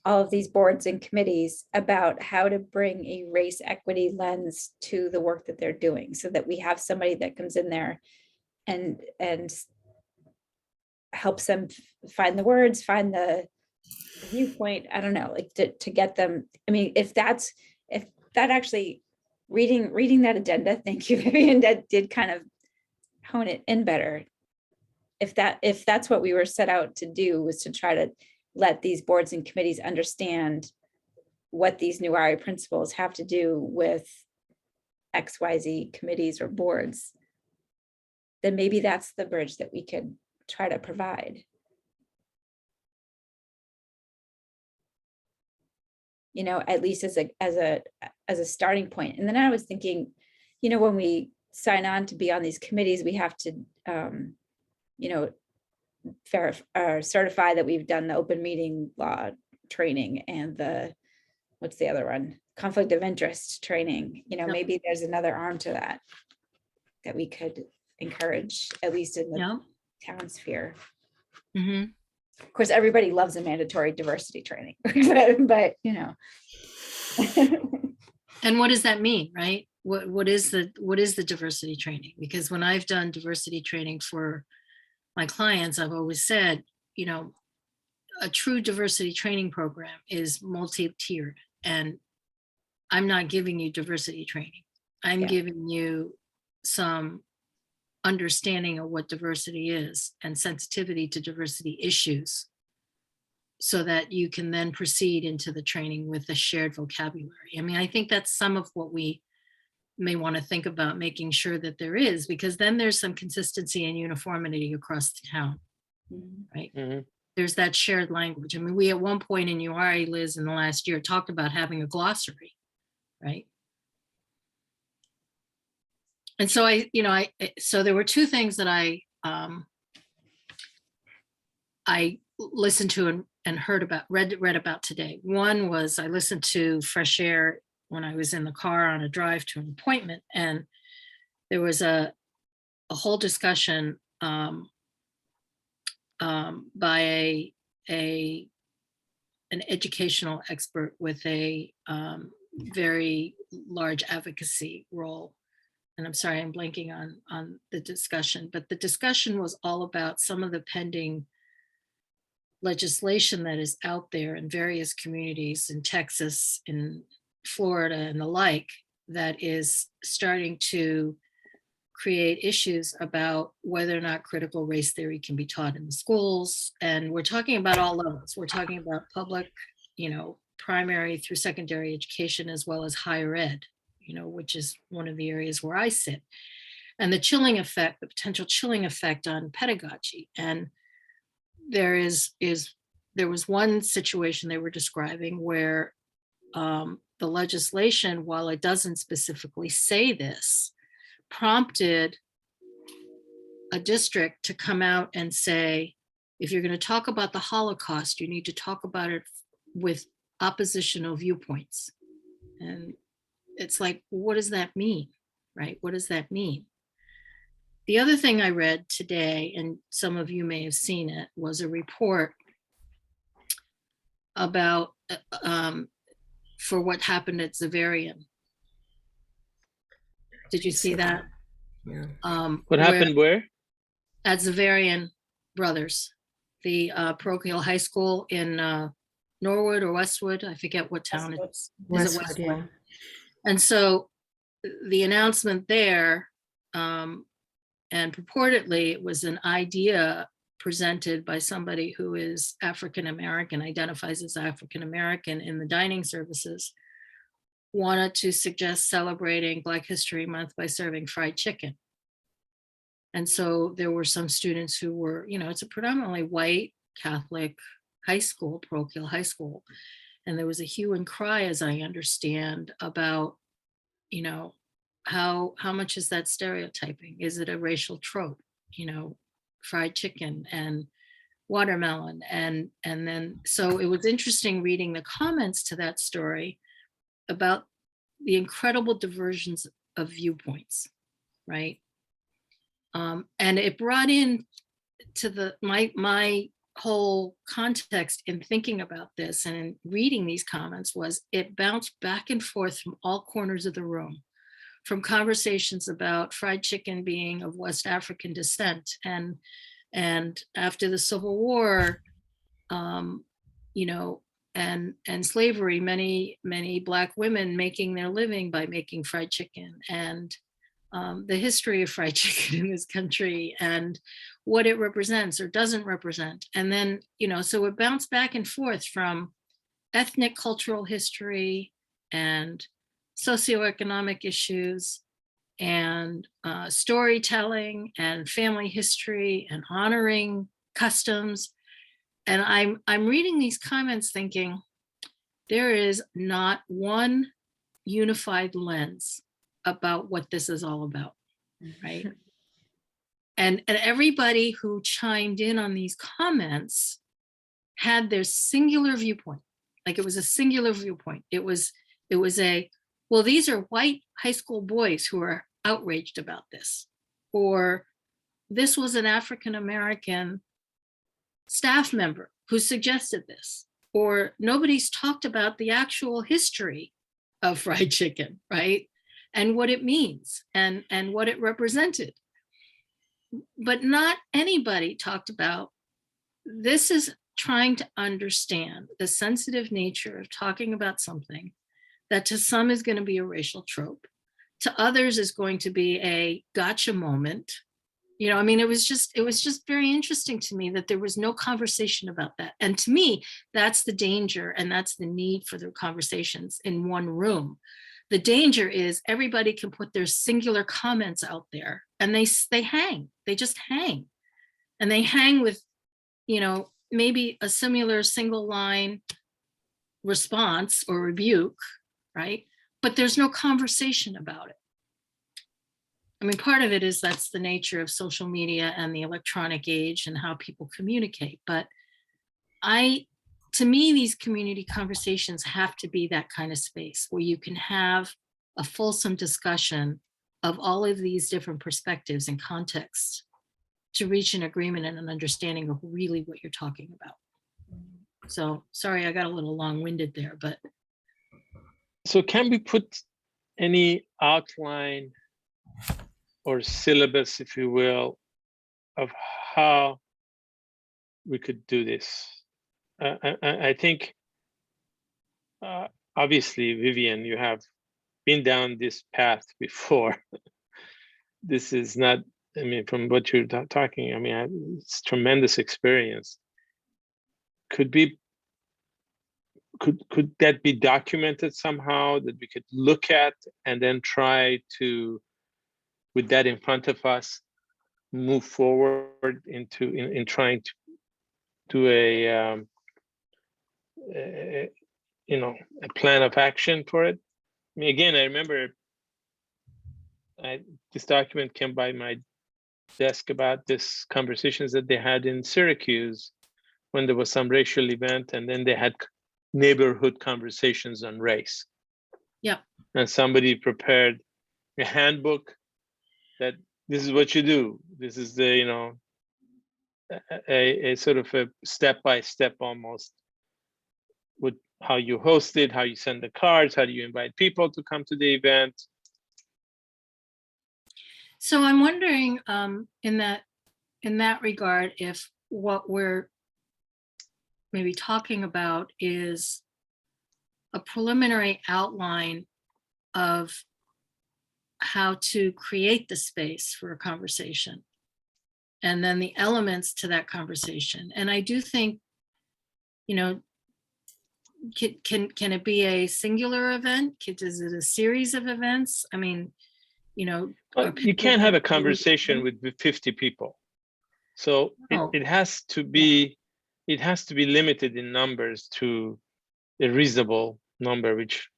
all of these boards and committees about how to bring a race equity lens to the work that they're doing, so that we have somebody that comes in there and helps them find the words, find the viewpoint, I don't know, like to get them. I mean, if that actually reading that agenda, thank you, Vivian, that did kind of hone it in better. If that's what we were set out to do, was to try to let these boards and committees understand what these new RI principles have to do with XYZ committees or boards, then maybe that's the bridge that we could try to provide. You know, at least as a starting point. And then I was thinking, you know, when we sign on to be on these committees, we have to, you know, certify that we've done the open meeting law training and what's the other one? Conflict of interest training. You know, Yep. maybe there's another arm to that we could encourage, at least in the Yeah. town sphere. Mm-hmm. Of course, everybody loves a mandatory diversity training, but you know. And what does that mean, right? What is the diversity training? Because when I've done diversity training for my clients, I've always said, you know, a true diversity training program is multi-tiered, and I'm not giving you diversity training. I'm Yeah. giving you some understanding of what diversity is and sensitivity to diversity issues, so that you can then proceed into the training with a shared vocabulary. I mean, I think that's some of what we may want to think about, making sure that there is, because then there's some consistency and uniformity across the town, right? Mhm. There's that shared language. I mean, we at one point in URI, Liz, in the last year, talked about having a glossary, right? And so so there were two things that I listened to and heard about, read about today. One was I listened to Fresh Air when I was in the car on a drive to an appointment, and there was a whole discussion by an educational expert with a very large advocacy role. And I'm sorry, I'm blanking on the discussion, but the discussion was all about some of the pending legislation that is out there in various communities in Texas, in Florida, and the like, that is starting to create issues about whether or not critical race theory can be taught in the schools. And we're talking about all levels. We're talking about public, you know, primary through secondary education, as well as higher ed, you know, which is one of the areas where I sit. And the chilling effect, the potential chilling effect on pedagogy. And there was one situation they were describing where the legislation, while it doesn't specifically say this, prompted a district to come out and say, if you're going to talk about the Holocaust, you need to talk about it with oppositional viewpoints. And it's like, what does that mean, right? What does that mean? The other thing I read today, and some of you may have seen it, was a report about for what happened at Zavarian. Did you see that? Yeah. What happened where? At Zavarian Brothers, the parochial high school in Norwood or Westwood. I forget what town it is. Is it Westwood, yeah. And so the announcement there, and purportedly it was an idea presented by somebody who is African American, identifies as African American in the dining services, wanted to suggest celebrating Black History Month by serving fried chicken. And so there were some students who were, it's a predominantly white Catholic high school, parochial high school. And there was a hue and cry, as I understand, about, how much is that stereotyping? Is it a racial trope? Fried chicken and watermelon. And then, so it was interesting reading the comments to that story about the incredible diversions of viewpoints, right? And it brought in to my whole context in thinking about this and in reading these comments was it bounced back and forth from all corners of the room, from conversations about fried chicken being of West African descent and after the Civil War, and slavery, many Black women making their living by making fried chicken, and the history of fried chicken in this country and what it represents or doesn't represent. And then, so it bounced back and forth from ethnic cultural history and socioeconomic issues and storytelling and family history and honoring customs. And I'm reading these comments thinking, there is not one unified lens about what this is all about, right? And everybody who chimed in on these comments had their singular viewpoint. Like it was a singular viewpoint. It was well, these are white high school boys who are outraged about this. Or this was an African-American staff member who suggested this. Or nobody's talked about the actual history of fried chicken, right? And what it means and what it represented. But not anybody talked about, this is trying to understand the sensitive nature of talking about something that to some is going to be a racial trope, to others is going to be a gotcha moment. It was just very interesting to me that there was no conversation about that. And to me, that's the danger and that's the need for the conversations in one room. The danger is everybody can put their singular comments out there and they just hang. And they hang with, maybe a similar single line response or rebuke, right? But there's no conversation about it. Part of it is that's the nature of social media and the electronic age and how people communicate. But to me, these community conversations have to be that kind of space where you can have a fulsome discussion of all of these different perspectives and contexts to reach an agreement and an understanding of really what you're talking about. So sorry, I got a little long-winded there, but. So can we put any outline or syllabus, if you will, of how we could do this? I think, obviously, Vivian, you have been down this path before. This is not, from what you're talking, it's tremendous experience. Could that be documented somehow that we could look at and then try to, with that in front of us, move forward in trying to do a plan of action for it? Again, I remember this document came by my desk about this conversations that they had in Syracuse when there was some racial event, and then they had neighborhood conversations on race. Yeah. And somebody prepared a handbook that this is what you do. This is the, a sort of a step-by-step almost with how you host it, how you send the cards, how do you invite people to come to the event. So I'm wondering in that regard, if what we're maybe talking about is a preliminary outline of how to create the space for a conversation and then the elements to that conversation. And I do think, you know, can it be a singular event? Is it a series of events? I mean, you know, But you can't have a conversation with 50 people. So No. it has to be limited in numbers to a reasonable number, which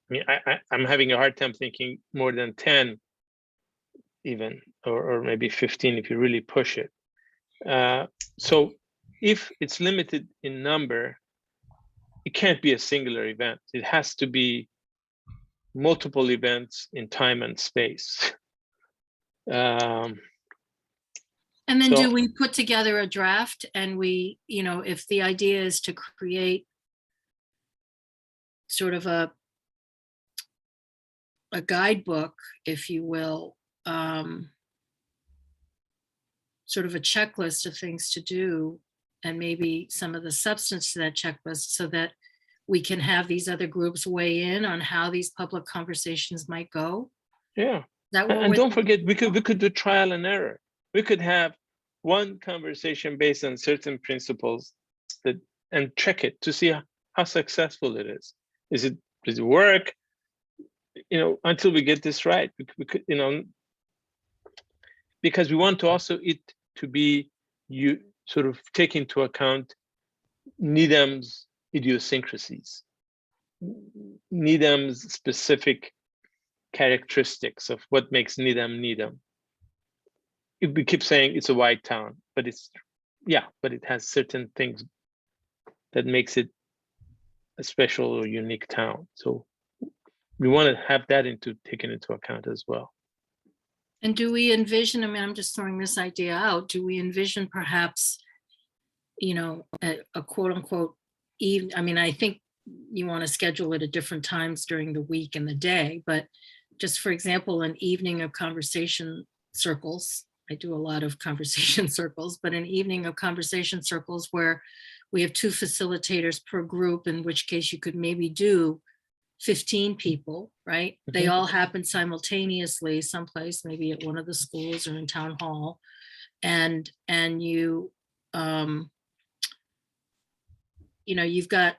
I mean, I'm having a hard time thinking more than 10 even, or maybe 15 if you really push it. So if it's limited in number, it can't be a singular event. It has to be multiple events in time and space. And then so- do we put together a draft and we, you know, if the idea is to create sort of a guidebook, if you will, sort of a checklist of things to do, and maybe some of the substance to that checklist, so that we can have these other groups weigh in on how these public conversations might go. Yeah. That what And we're don't forget, thinking? we could do trial and error. We could have one conversation based on certain principles and check it to see how successful it is. Does it work? You know, until we get this right, we could, you know, because we want to also it to be sort of take into account Needham's idiosyncrasies, Needham's specific characteristics of what makes Needham Needham. We keep saying it's a white town, but but it has certain things that makes it a special or unique town. So we want to have that taken into account as well. And do we envision, I mean, I'm just throwing this idea out, do we envision perhaps, you know, a quote unquote even, I mean, I think you want to schedule it at different times during the week and the day, but just for example, an evening of conversation circles. I do a lot of conversation circles, but an evening of conversation circles where we have 2 facilitators per group, in which case you could maybe do 15 people, right? They all happen simultaneously someplace, maybe at one of the schools or in town hall. And you, you know, you've got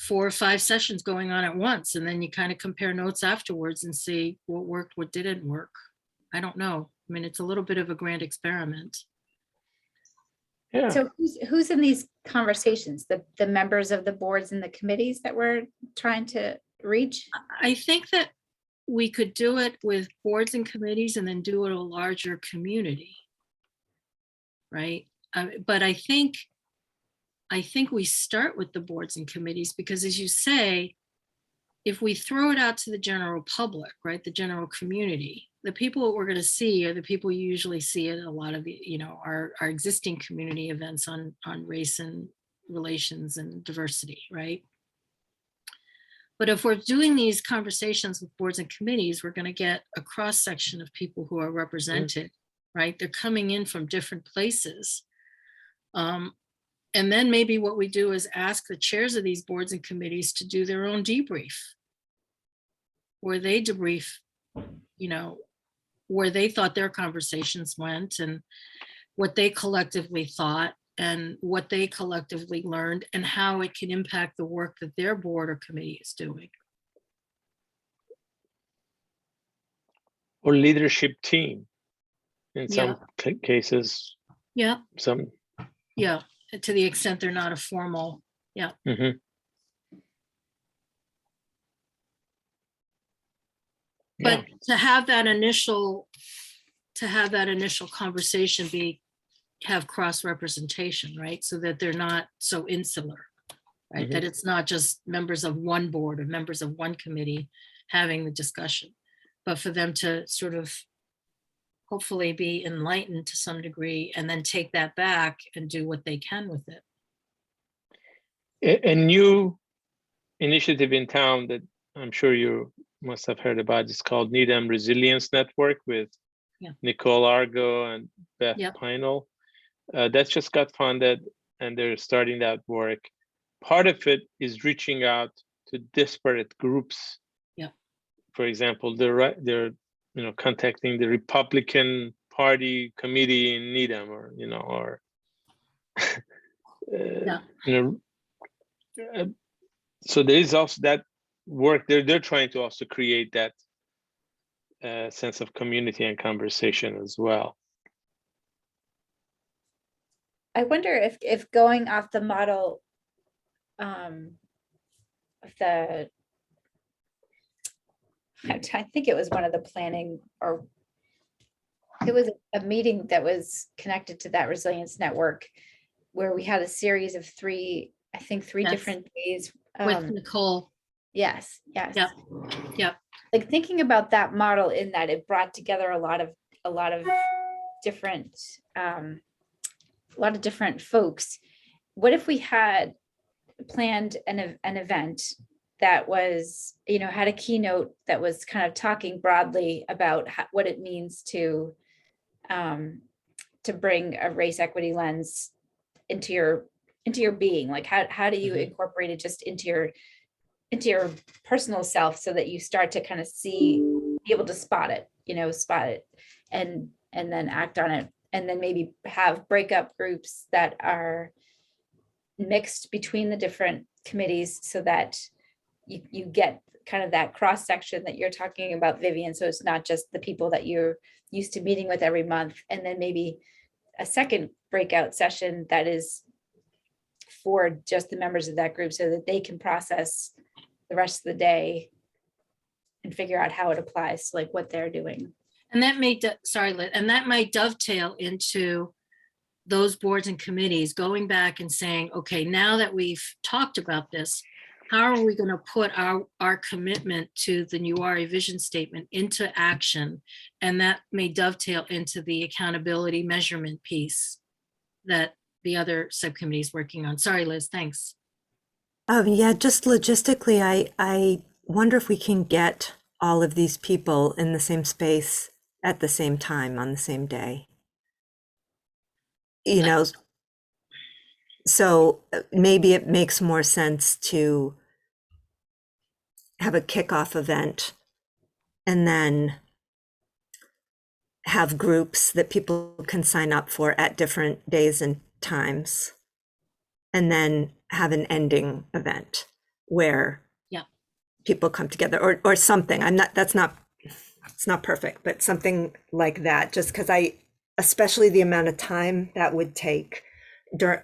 4 or 5 sessions going on at once, and then you kind of compare notes afterwards and see what worked, what didn't work. I don't know. I mean, it's a little bit of a grand experiment. Yeah. So who's in these conversations? The members of the boards and the committees that we're trying to reach? I think that we could do it with boards and committees and then do it a larger community. Right? But I think we start with the boards and committees because, as you say, if we throw it out to the general public, right, the general community, the people that we're going to see are the people you usually see at a lot of, you know, our existing community events on race and relations and diversity, right? But if we're doing these conversations with boards and committees, we're going to get a cross section of people who are represented, right? They're coming in from different places. And then maybe what we do is ask the chairs of these boards and committees to do their own debrief, where they debrief, you know, where they thought their conversations went and what they collectively thought and what they collectively learned and how it can impact the work that their board or committee is doing. Or leadership team in some Yeah. cases. Yeah, Some. yeah, to the extent they're not a formal, yeah. Mhm. But to have that initial conversation have cross representation, right? So that they're not so insular, right? That it's not just members of one board or members of one committee having the discussion, but for them to sort of hopefully be enlightened to some degree and then take that back and do what they can with it. A new initiative in town that I'm sure you must have heard about is called Needham Resilience Network with Nicole Argo and Beth Pinel. That just got funded and they're starting that work. Part of it is reaching out to disparate groups. For example, they're contacting the Republican party committee in Needham, or or Yeah. So there is also that work. They're trying to also create that sense of community and conversation as well. I wonder if going off the model of the, I think it was one of the planning, or it was a meeting that was connected to that resilience network, where we had a series of three Yes. different days. With Nicole. Yes. Yep. Yep. Like thinking about that model, in that it brought together a lot of different folks. What if we had planned an event that was, had a keynote that was kind of talking broadly about what it means to bring a race equity lens into your being? Like how do you incorporate it just into your personal self, so that you start to kind of be able to spot it, and then act on it, and then maybe have breakup groups that are mixed between the different committees, so that you get kind of that cross section that you're talking about, Vivian. So it's not just the people that you're used to meeting with every month, and then maybe a second breakout session that is for just the members of that group, so that they can process the rest of the day and figure out how it applies to like what they're doing. And that may, sorry, Liz, and that might dovetail into those boards and committees going back and saying, okay, now that we've talked about this, how are we going to put our commitment to the Newari vision statement into action? And that may dovetail into the accountability measurement piece that the other subcommittee is working on. Sorry, Liz, thanks. Yeah, just logistically, I wonder if we can get all of these people in the same space at the same time on the same day. So maybe it makes more sense to have a kickoff event and then have groups that people can sign up for at different days and times, and then have an ending event where people come together, or something. It's not perfect, but something like that, just because especially the amount of time that would take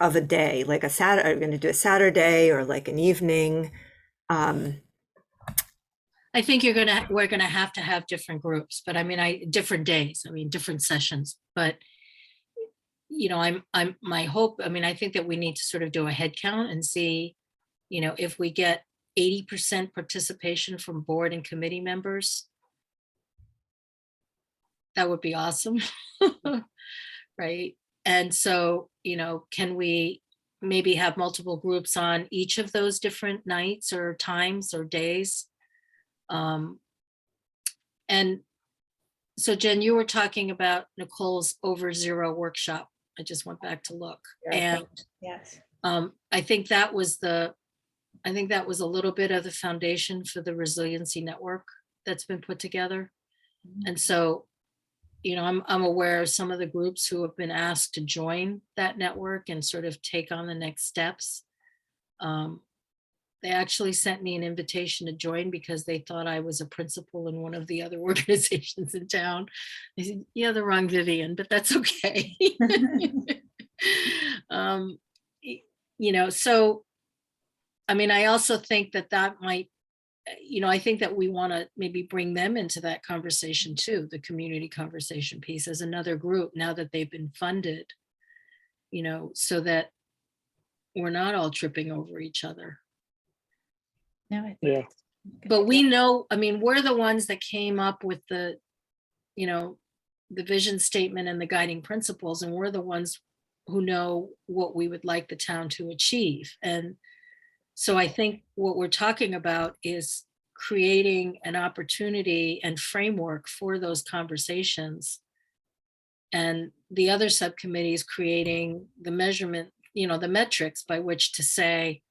of a day, like a Saturday, I'm going to do a Saturday or like an evening. I think we're gonna have to have different groups, but I mean, different days, different sessions, but my hope, I think that we need to sort of do a head count and see, if we get 80% participation from board and committee members, that would be awesome. Right. And so, can we maybe have multiple groups on each of those different nights or times or days? And so Jen, you were talking about Nicole's Over Zero workshop. I just went back to look. And yes, I think that was a little bit of the foundation for the resiliency network that's been put together. And so, I'm aware of some of the groups who have been asked to join that network and sort of take on the next steps. They actually sent me an invitation to join because they thought I was a principal in one of the other organizations in town. I said, yeah, the wrong Vivian, but that's okay. So, I also think that might, I think that we want to maybe bring them into that conversation too, the community conversation piece as another group now that they've been funded, so that we're not all tripping over each other. no, I think Yeah. But we know, we're the ones that came up with the vision statement and the guiding principles, and we're the ones who know what we would like the town to achieve. And so I think what we're talking about is creating an opportunity and framework for those conversations. And the other subcommittee is creating the measurement, the metrics by which to say,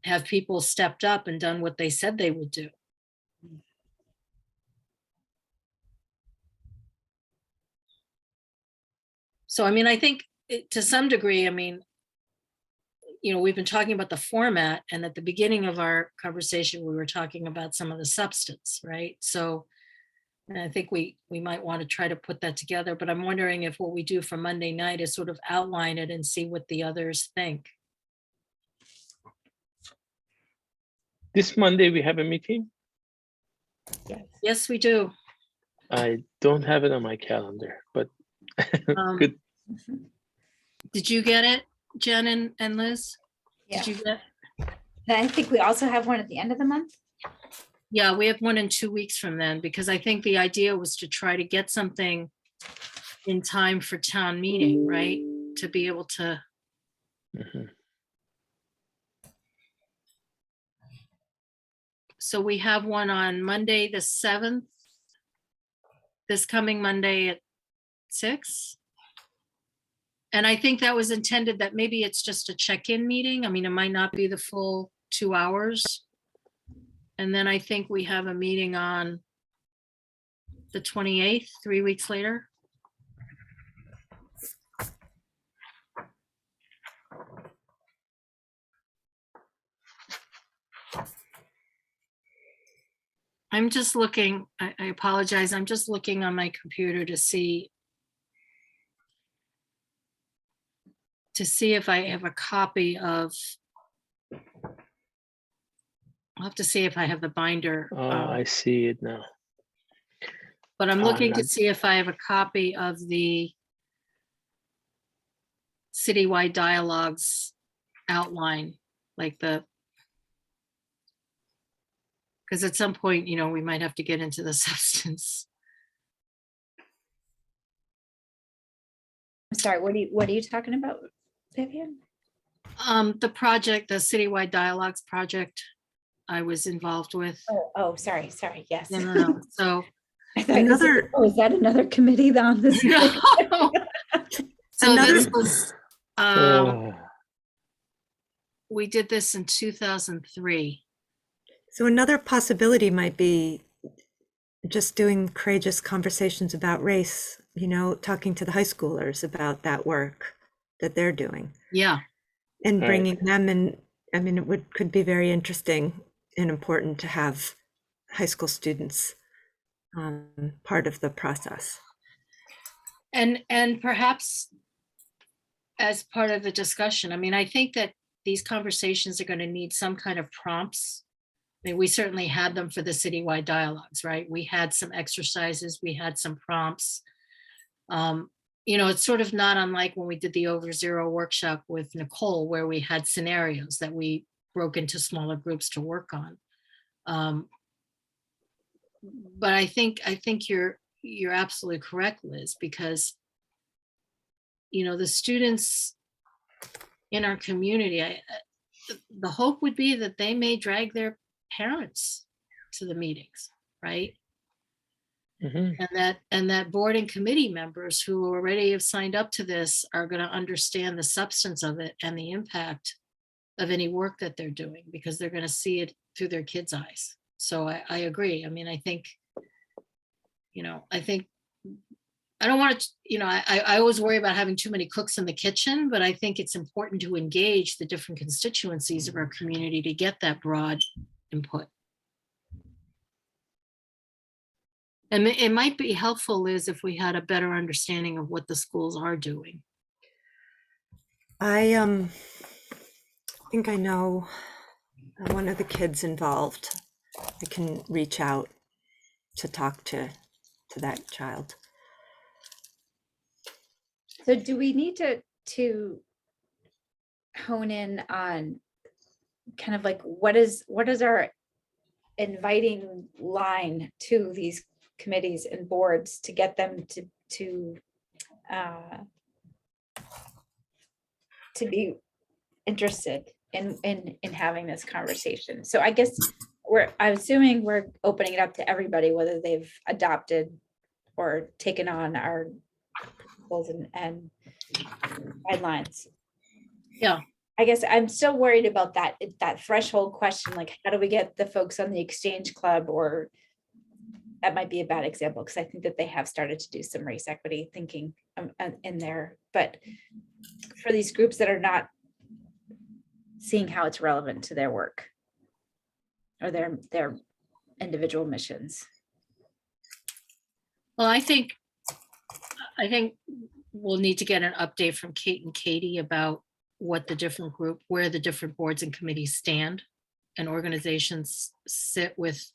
have people stepped up and done what they said they would do? So, I mean, I think to some degree, I mean, we've been talking about the format, and at the beginning of our conversation, we were talking about some of the substance, right? So, and I think we might want to try to put that together, but I'm wondering if what we do for Monday night is sort of outline it and see what the others think. This Monday, we have a meeting. Yes, we do. I don't have it on my calendar, but good. Did you get it, Jen and Liz? Yeah. Did you get? Then I think we also have one at the end of the month. Yeah, we have one in 2 weeks from then, because I think the idea was to try to get something in time for town meeting, right? To be able to, Mhm. so we have one on Monday, the 7th, this coming Monday at 6. And I think that was intended that maybe it's just a check-in meeting. I mean, it might not be the full 2 hours. And then I think we have a meeting on the 28th, 3 weeks later. I'm just looking, I apologize, I'm just looking on my computer to see if I have a copy of, I'll have to see if I have the binder. I see it now. But I'm looking to not- see if I have a copy of the citywide dialogues outline, like because at some point, we might have to get into the substance. I'm sorry, what are you talking about, Vivian? The project, the citywide dialogues project I was involved with. Oh, sorry, yes. No. So, I thought you said, Another- is that another committee on this? no. So Another- this was, Uh, we did this in 2003. So another possibility might be just doing courageous conversations about race, talking to the high schoolers about that work that they're doing Yeah. and Right. bringing them in. I mean, could be very interesting and important to have high school students part of the process. And perhaps as part of the discussion, I mean, I think that these conversations are going to need some kind of prompts. I mean, we certainly had them for the citywide dialogues, right? We had some exercises, we had some prompts. It's sort of not unlike when we did the Over Zero workshop with Nicole, where we had scenarios that we broke into smaller groups to work on. But I think you're absolutely correct, Liz, because the students in our community, the hope would be that they may drag their parents to the meetings, right? mhm. And that board and committee members who already have signed up to this are going to understand the substance of it and the impact of any work that they're doing, because they're going to see it through their kids' eyes. So I agree. I mean, I think I don't want to, I always worry about having too many cooks in the kitchen, but I think it's important to engage the different constituencies of our community to get that broad input. And it might be helpful, Liz, if we had a better understanding of what the schools are doing. I think I know one of the kids involved. I can reach out to talk to that child. So do we need to hone in on kind of like what is our inviting line to these committees and boards to get them to be interested in having this conversation? So I guess I'm assuming we're opening it up to everybody, whether they've adopted or taken on our goals and guidelines. Yeah. I guess I'm still worried about that threshold question, like how do we get the folks on the Exchange Club or that might be a bad example because I think that they have started to do some race equity thinking in there. But for these groups that are not seeing how it's relevant to their work or their individual missions. Well, I think we'll need to get an update from Kate and Katie about what the different where the different boards and committees stand and organizations sit with.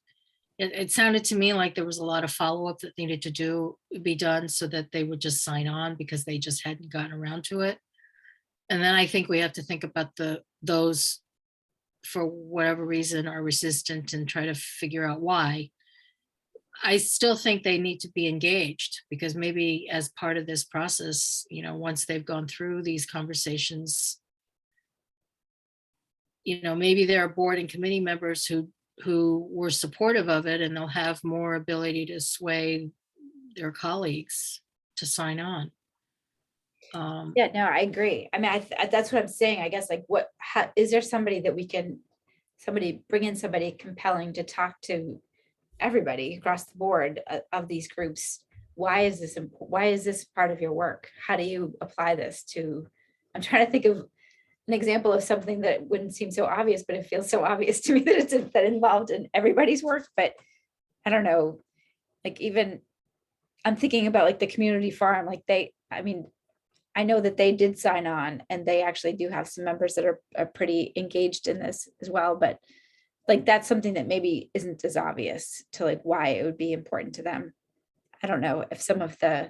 It sounded to me like there was a lot of follow-up that needed to be done so that they would just sign on because they just hadn't gotten around to it. And then I think we have to think about those for whatever reason are resistant and try to figure out why. I still think they need to be engaged because maybe as part of this process, once they've gone through these conversations, maybe there are board and committee members who were supportive of it and they'll have more ability to sway their colleagues to sign on. Yeah, no, I agree. I mean, that's what I'm saying. I guess like is there somebody that we can, bring in somebody compelling to talk to everybody across the board of these groups? Why is this part of your work? How do you apply this to, I'm trying to think of an example of something that wouldn't seem so obvious, but it feels so obvious to me that it's that involved in everybody's work. But I don't know, like even I'm thinking about like the community farm, like I know that they did sign on and they actually do have some members that are pretty engaged in this as well. But like, that's something that maybe isn't as obvious to like why it would be important to them. I don't know if some of the.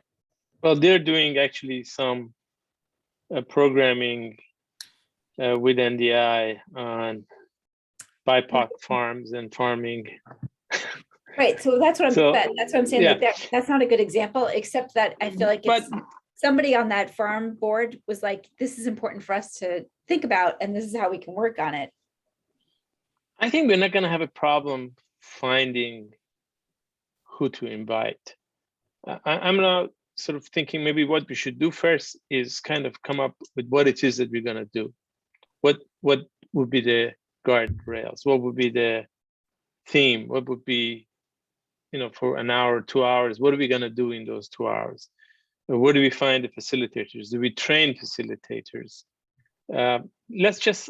Well, they're doing actually some programming with NDI on BIPOC farms and farming. Right. So that's what I'm saying. Yeah. Like that's not a good example, except that I feel like somebody on that farm board was like, this is important for us to think about, and this is how we can work on it. I think we're not going to have a problem finding who to invite. I'm now sort of thinking maybe what we should do first is kind of come up with what it is that we're going to do. What would be the guardrails? What would be the theme? What would be, for an hour, 2 hours, what are we going to do in those 2 hours? Where do we find the facilitators? Do we train facilitators? Let's just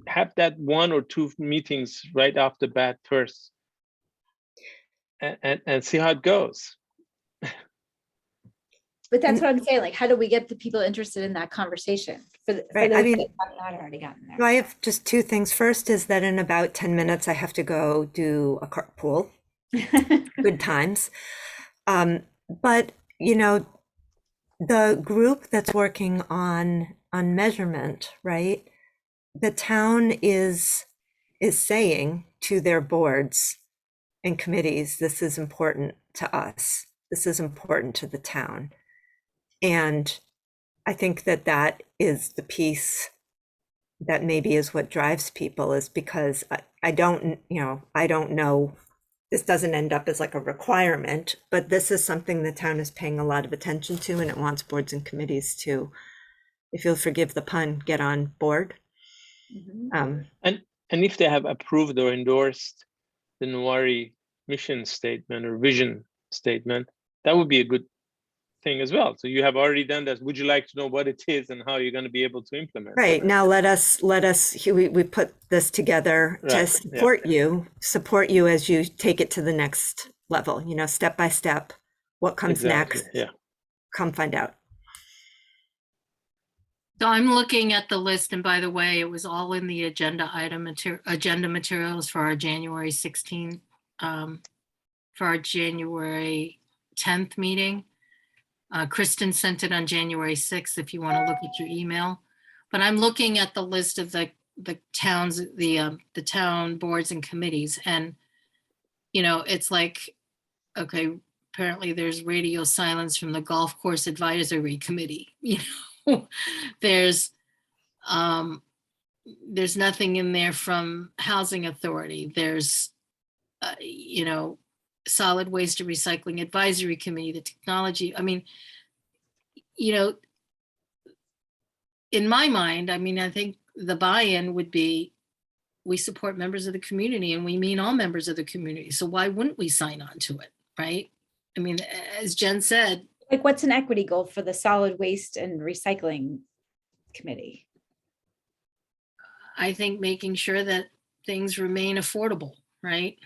have that 1 or 2 meetings right off the bat first and see how it goes. But that's what I'm saying. Like, how do we get the people interested in that conversation? For those that have not already gotten there. I have just 2 things. First is that in about 10 minutes, I have to go do a carpool. Good times. But, the group that's working on measurement, right? The town is saying to their boards and committees, this is important to us. This is important to the town. And I think that is the piece that maybe is what drives people, is because I don't know, this doesn't end up as like a requirement, but this is something the town is paying a lot of attention to, and it wants boards and committees to, if you'll forgive the pun, get on board. Mm-hmm. And if they have approved or endorsed the Nuwari mission statement or vision statement, that would be a good thing as well. So you have already done that. Would you like to know what it is and how you're going to be able to implement Right. it? Now let us we put this together to support you as you take it to the next level, step by step, what comes next. Yeah. Come find out. So I'm looking at the list, and by the way, it was all in the agenda materials for our January 16th, for our January 10th meeting. Kristen sent it on January 6th if you want to look at your email. But I'm looking at the list of the towns, the town boards and committees, and it's like, okay, apparently there's radio silence from the Golf Course Advisory Committee. There's nothing in there from Housing Authority. There's Solid Waste and Recycling Advisory Committee, the technology. I mean, in my mind, I think the buy-in would be, we support members of the community and we mean all members of the community. So why wouldn't we sign on to it? right? I mean, as Jen said, Like, what's an equity goal for the solid waste and recycling committee? I think making sure that things remain affordable, right?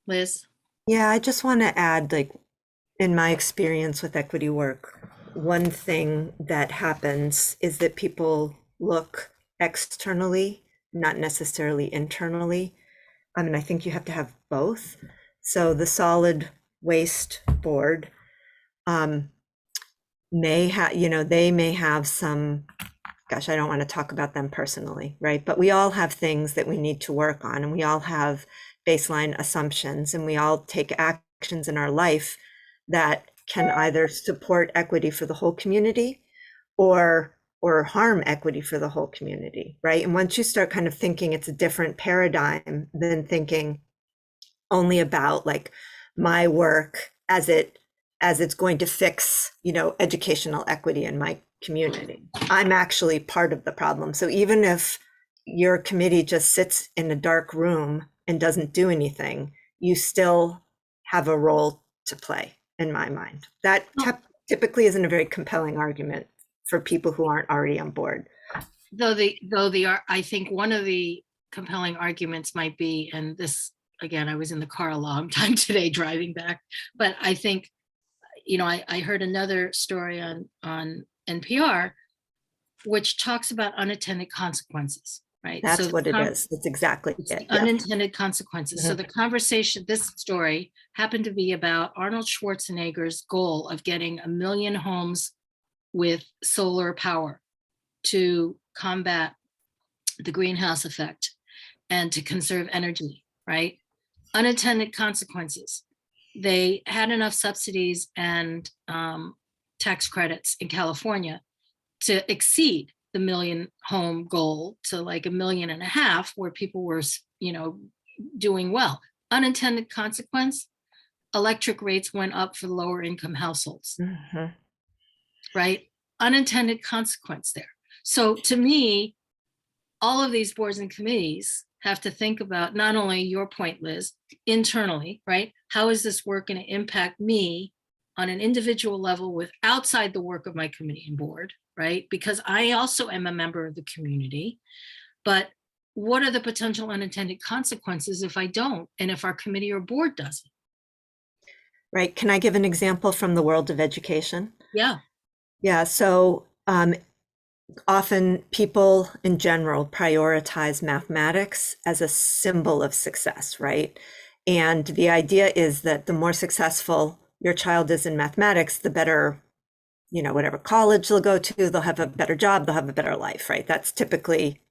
Liz? Yeah, I just want to add, like, in my experience with equity work, one thing that happens is that people look externally, not necessarily internally. I mean, I think you have to have both. So the solid waste board may have, they may have some, gosh, I don't want to talk about them personally, right? But we all have things that we need to work on, and we all have baseline assumptions, and we all take actions in our life that can either support equity for the whole community or harm equity for the whole community, right? And once you start kind of thinking it's a different paradigm than thinking only about like my work as it's going to fix, educational equity in my community. I'm actually part of the problem. So even if your committee just sits in a dark room and doesn't do anything, you still have a role to play, in my mind. That typically isn't a very compelling argument for people who aren't already on board. I think one of the compelling arguments might be, and this, again, I was in the car a long time today driving back, but I think, I heard another story on NPR, which talks about unintended consequences, right? That's what it is. That's exactly it. Yeah. Unintended consequences. So the conversation, this story happened to be about Arnold Schwarzenegger's goal of getting 1 million homes with solar power to combat the greenhouse effect and to conserve energy, right? Unintended consequences. They had enough subsidies and tax credits in California to exceed the 1 million home goal to like 1.5 million, where people were, doing well. Unintended consequence, electric rates went up for lower income households, right? Unintended consequence there. So to me, all of these boards and committees have to think about not only your point, Liz, internally, right? How is this work going to impact me on an individual level with outside the work of my committee and board, right? Because I also am a member of the community, but what are the potential unintended consequences if I don't, and if our committee or board doesn't? Right. Can I give an example from the world of education? Yeah. Yeah. So often people in general prioritize mathematics as a symbol of success, right? And the idea is that the more successful your child is in mathematics, the better, whatever college they'll go to, they'll have a better job, they'll have a better life, right? That's typically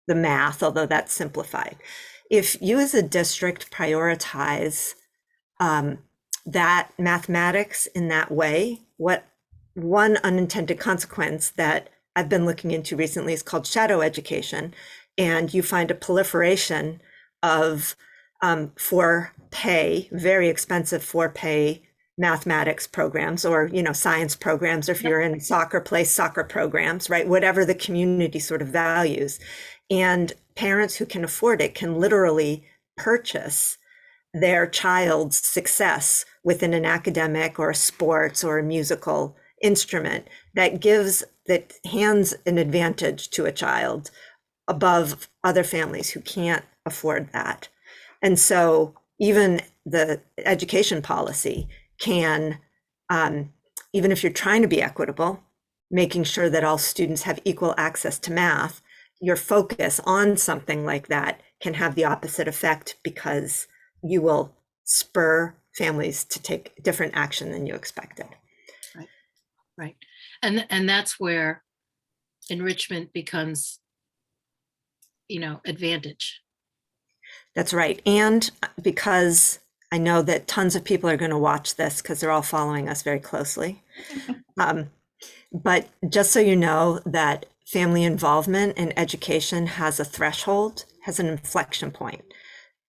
the math, although that's simplified. If you as a district prioritize that mathematics in that way, what one unintended consequence that I've been looking into recently is called shadow education. And you find a proliferation of for pay, very expensive for pay mathematics programs, or, science programs, or if you're in soccer, play soccer programs, right? Whatever the community sort of values. And parents who can afford it can literally purchase their child's success within an academic or a sports or a musical instrument that hands an advantage to a child above other families who can't afford that. And so even the education policy can, even if you're trying to be equitable, making sure that all students have equal access to math, your focus on something like that can have the opposite effect, because you will spur families to take different action than you expected. Right. And that's where enrichment becomes, advantage. That's right. And because I know that tons of people are going to watch this because they're all following us very closely. But just so you know that family involvement in education has a threshold, has an inflection point.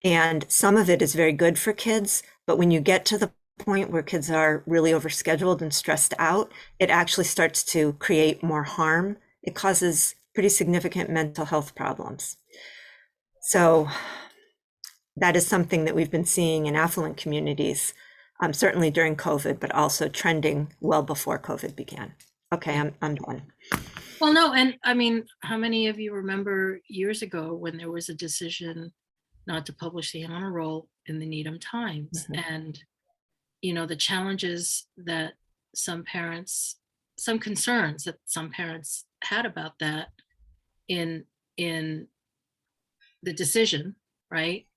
And some of it is very good for kids, but when you get to the point where kids are really overscheduled and stressed out, it actually starts to create more harm. It causes pretty significant mental health problems. So that is something that we've been seeing in affluent communities, certainly during COVID, but also trending well before COVID began. Okay, I'm done. Well, no, and I mean, how many of you remember years ago when there was a decision not to publish the honor roll in the Needham Times? And, you know, the challenges that some concerns that some parents had about that in the decision, right?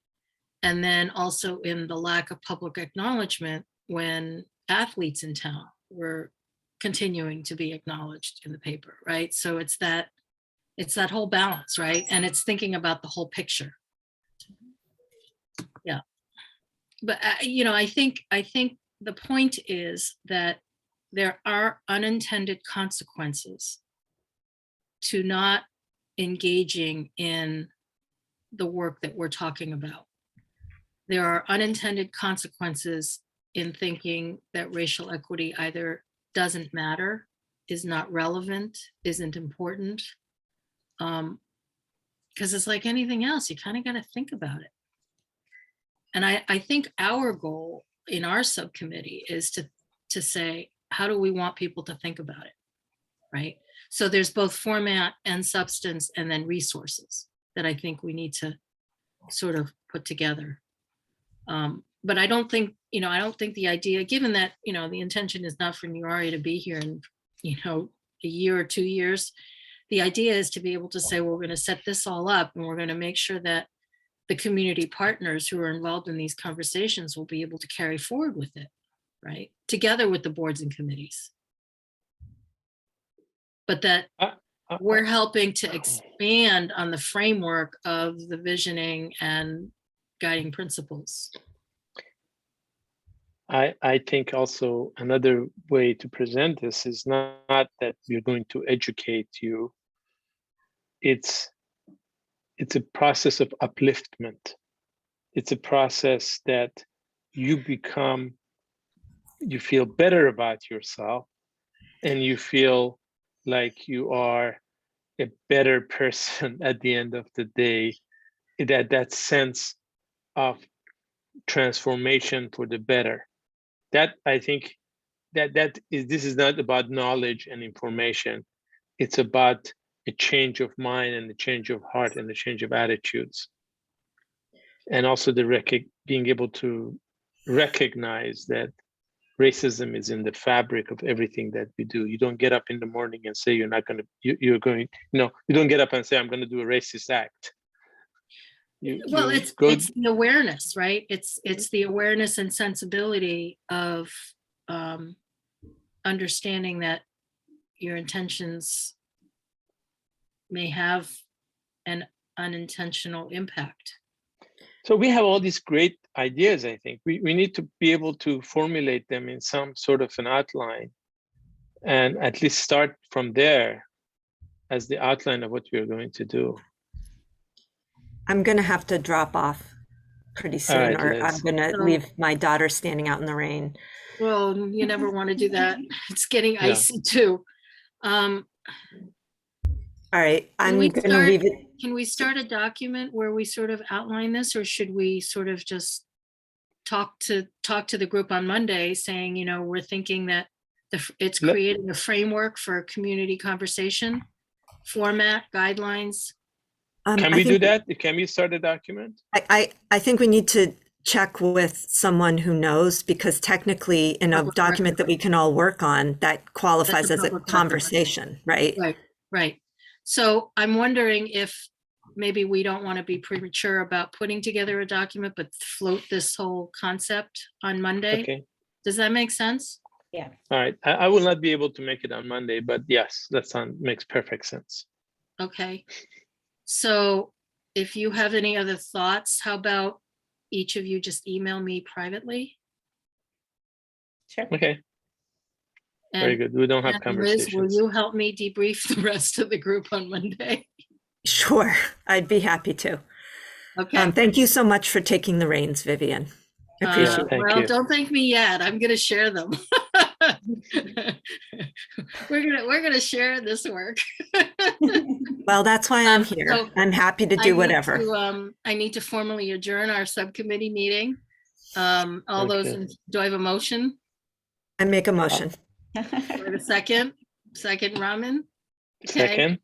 And then also in the lack of public acknowledgement when athletes in town were continuing to be acknowledged in the paper, right? So it's that whole balance, right? And it's thinking about the whole picture. Yeah. But you know, I think the point is that there are unintended consequences to not engaging in the work that we're talking about. There are unintended consequences in thinking that racial equity either doesn't matter, is not relevant, isn't important. Because it's like anything else, you kind of got to think about it. And I think our goal in our subcommittee is to say, how do we want people to think about it, right? So there's both format and substance and then resources that I think we need to sort of put together. But I don't think the idea, given that, you know, the intention is not for Nuari to be here in, you know, a year or 2 years, the idea is to be able to say, well, we're going to set this all up and we're going to make sure that the community partners who are involved in these conversations will be able to carry forward with it, right? Together with the boards and committees. But that we're helping to expand on the framework of the visioning and guiding principles. I think also another way to present this is not that we're going to educate you. It's a process of upliftment. It's a process that you feel better about yourself and you feel like you are a better person at the end of the day. That sense of transformation for the better. That I think this is not about knowledge and information. It's about a change of mind and a change of heart and a change of attitudes. And also being able to recognize that racism is in the fabric of everything that we do. You don't get up in the morning and say you don't get up and say, I'm going to do a racist act. It's the awareness, right? It's the awareness and sensibility of understanding that your intentions may have an unintentional impact. So we have all these great ideas, I think. We need to be able to formulate them in some sort of an outline and at least start from there as the outline of what we're going to do. I'm going to have to drop off pretty soon, right, or Liz. I'm going to leave my daughter standing out in the rain. Well, you never want to do that. It's getting icy too. All right, I'm going to leave it. Can we start a document where we sort of outline this, or should we sort of just talk to the group on Monday saying, you know, we're thinking that it's creating a framework for community conversation, format, guidelines. Can we do that? Can we start a document? I think we need to check with someone who knows, because technically in a document that we can all work on, that qualifies as a conversation, right? Right. So I'm wondering if maybe we don't want to be premature about putting together a document, but float this whole concept on Monday. Okay. Does that make sense? Yeah. All right. I will not be able to make it on Monday, but yes, that makes perfect sense. Okay. So if you have any other thoughts, how about each of you just email me privately? Sure. Okay. Very good. We don't have conversations. Liz, will you help me debrief the rest of the group on Monday? Sure, I'd be happy to. Okay. Thank you so much for taking the reins, Vivian. I appreciate it. Well, don't thank me yet. I'm going to share them. We're gonna share this work. Well, that's why I'm So here. I'm happy to I do need whatever. to, I need to formally adjourn our subcommittee meeting. All those, Okay. do I have a motion? I make a motion. Do I have a second? Second, Raman? Okay. Second,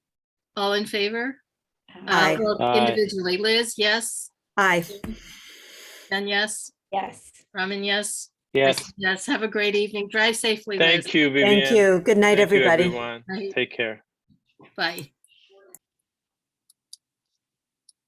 All in favor? Aye. Well, Aye. individually, Liz, yes. Aye. And yes. Yes. Raman, yes. yes. Yes, have a great evening. Drive safely, Liz. Thank you, Vivian. Thank you. Good night, Thank you, everybody. everyone. Night. Take care. Bye.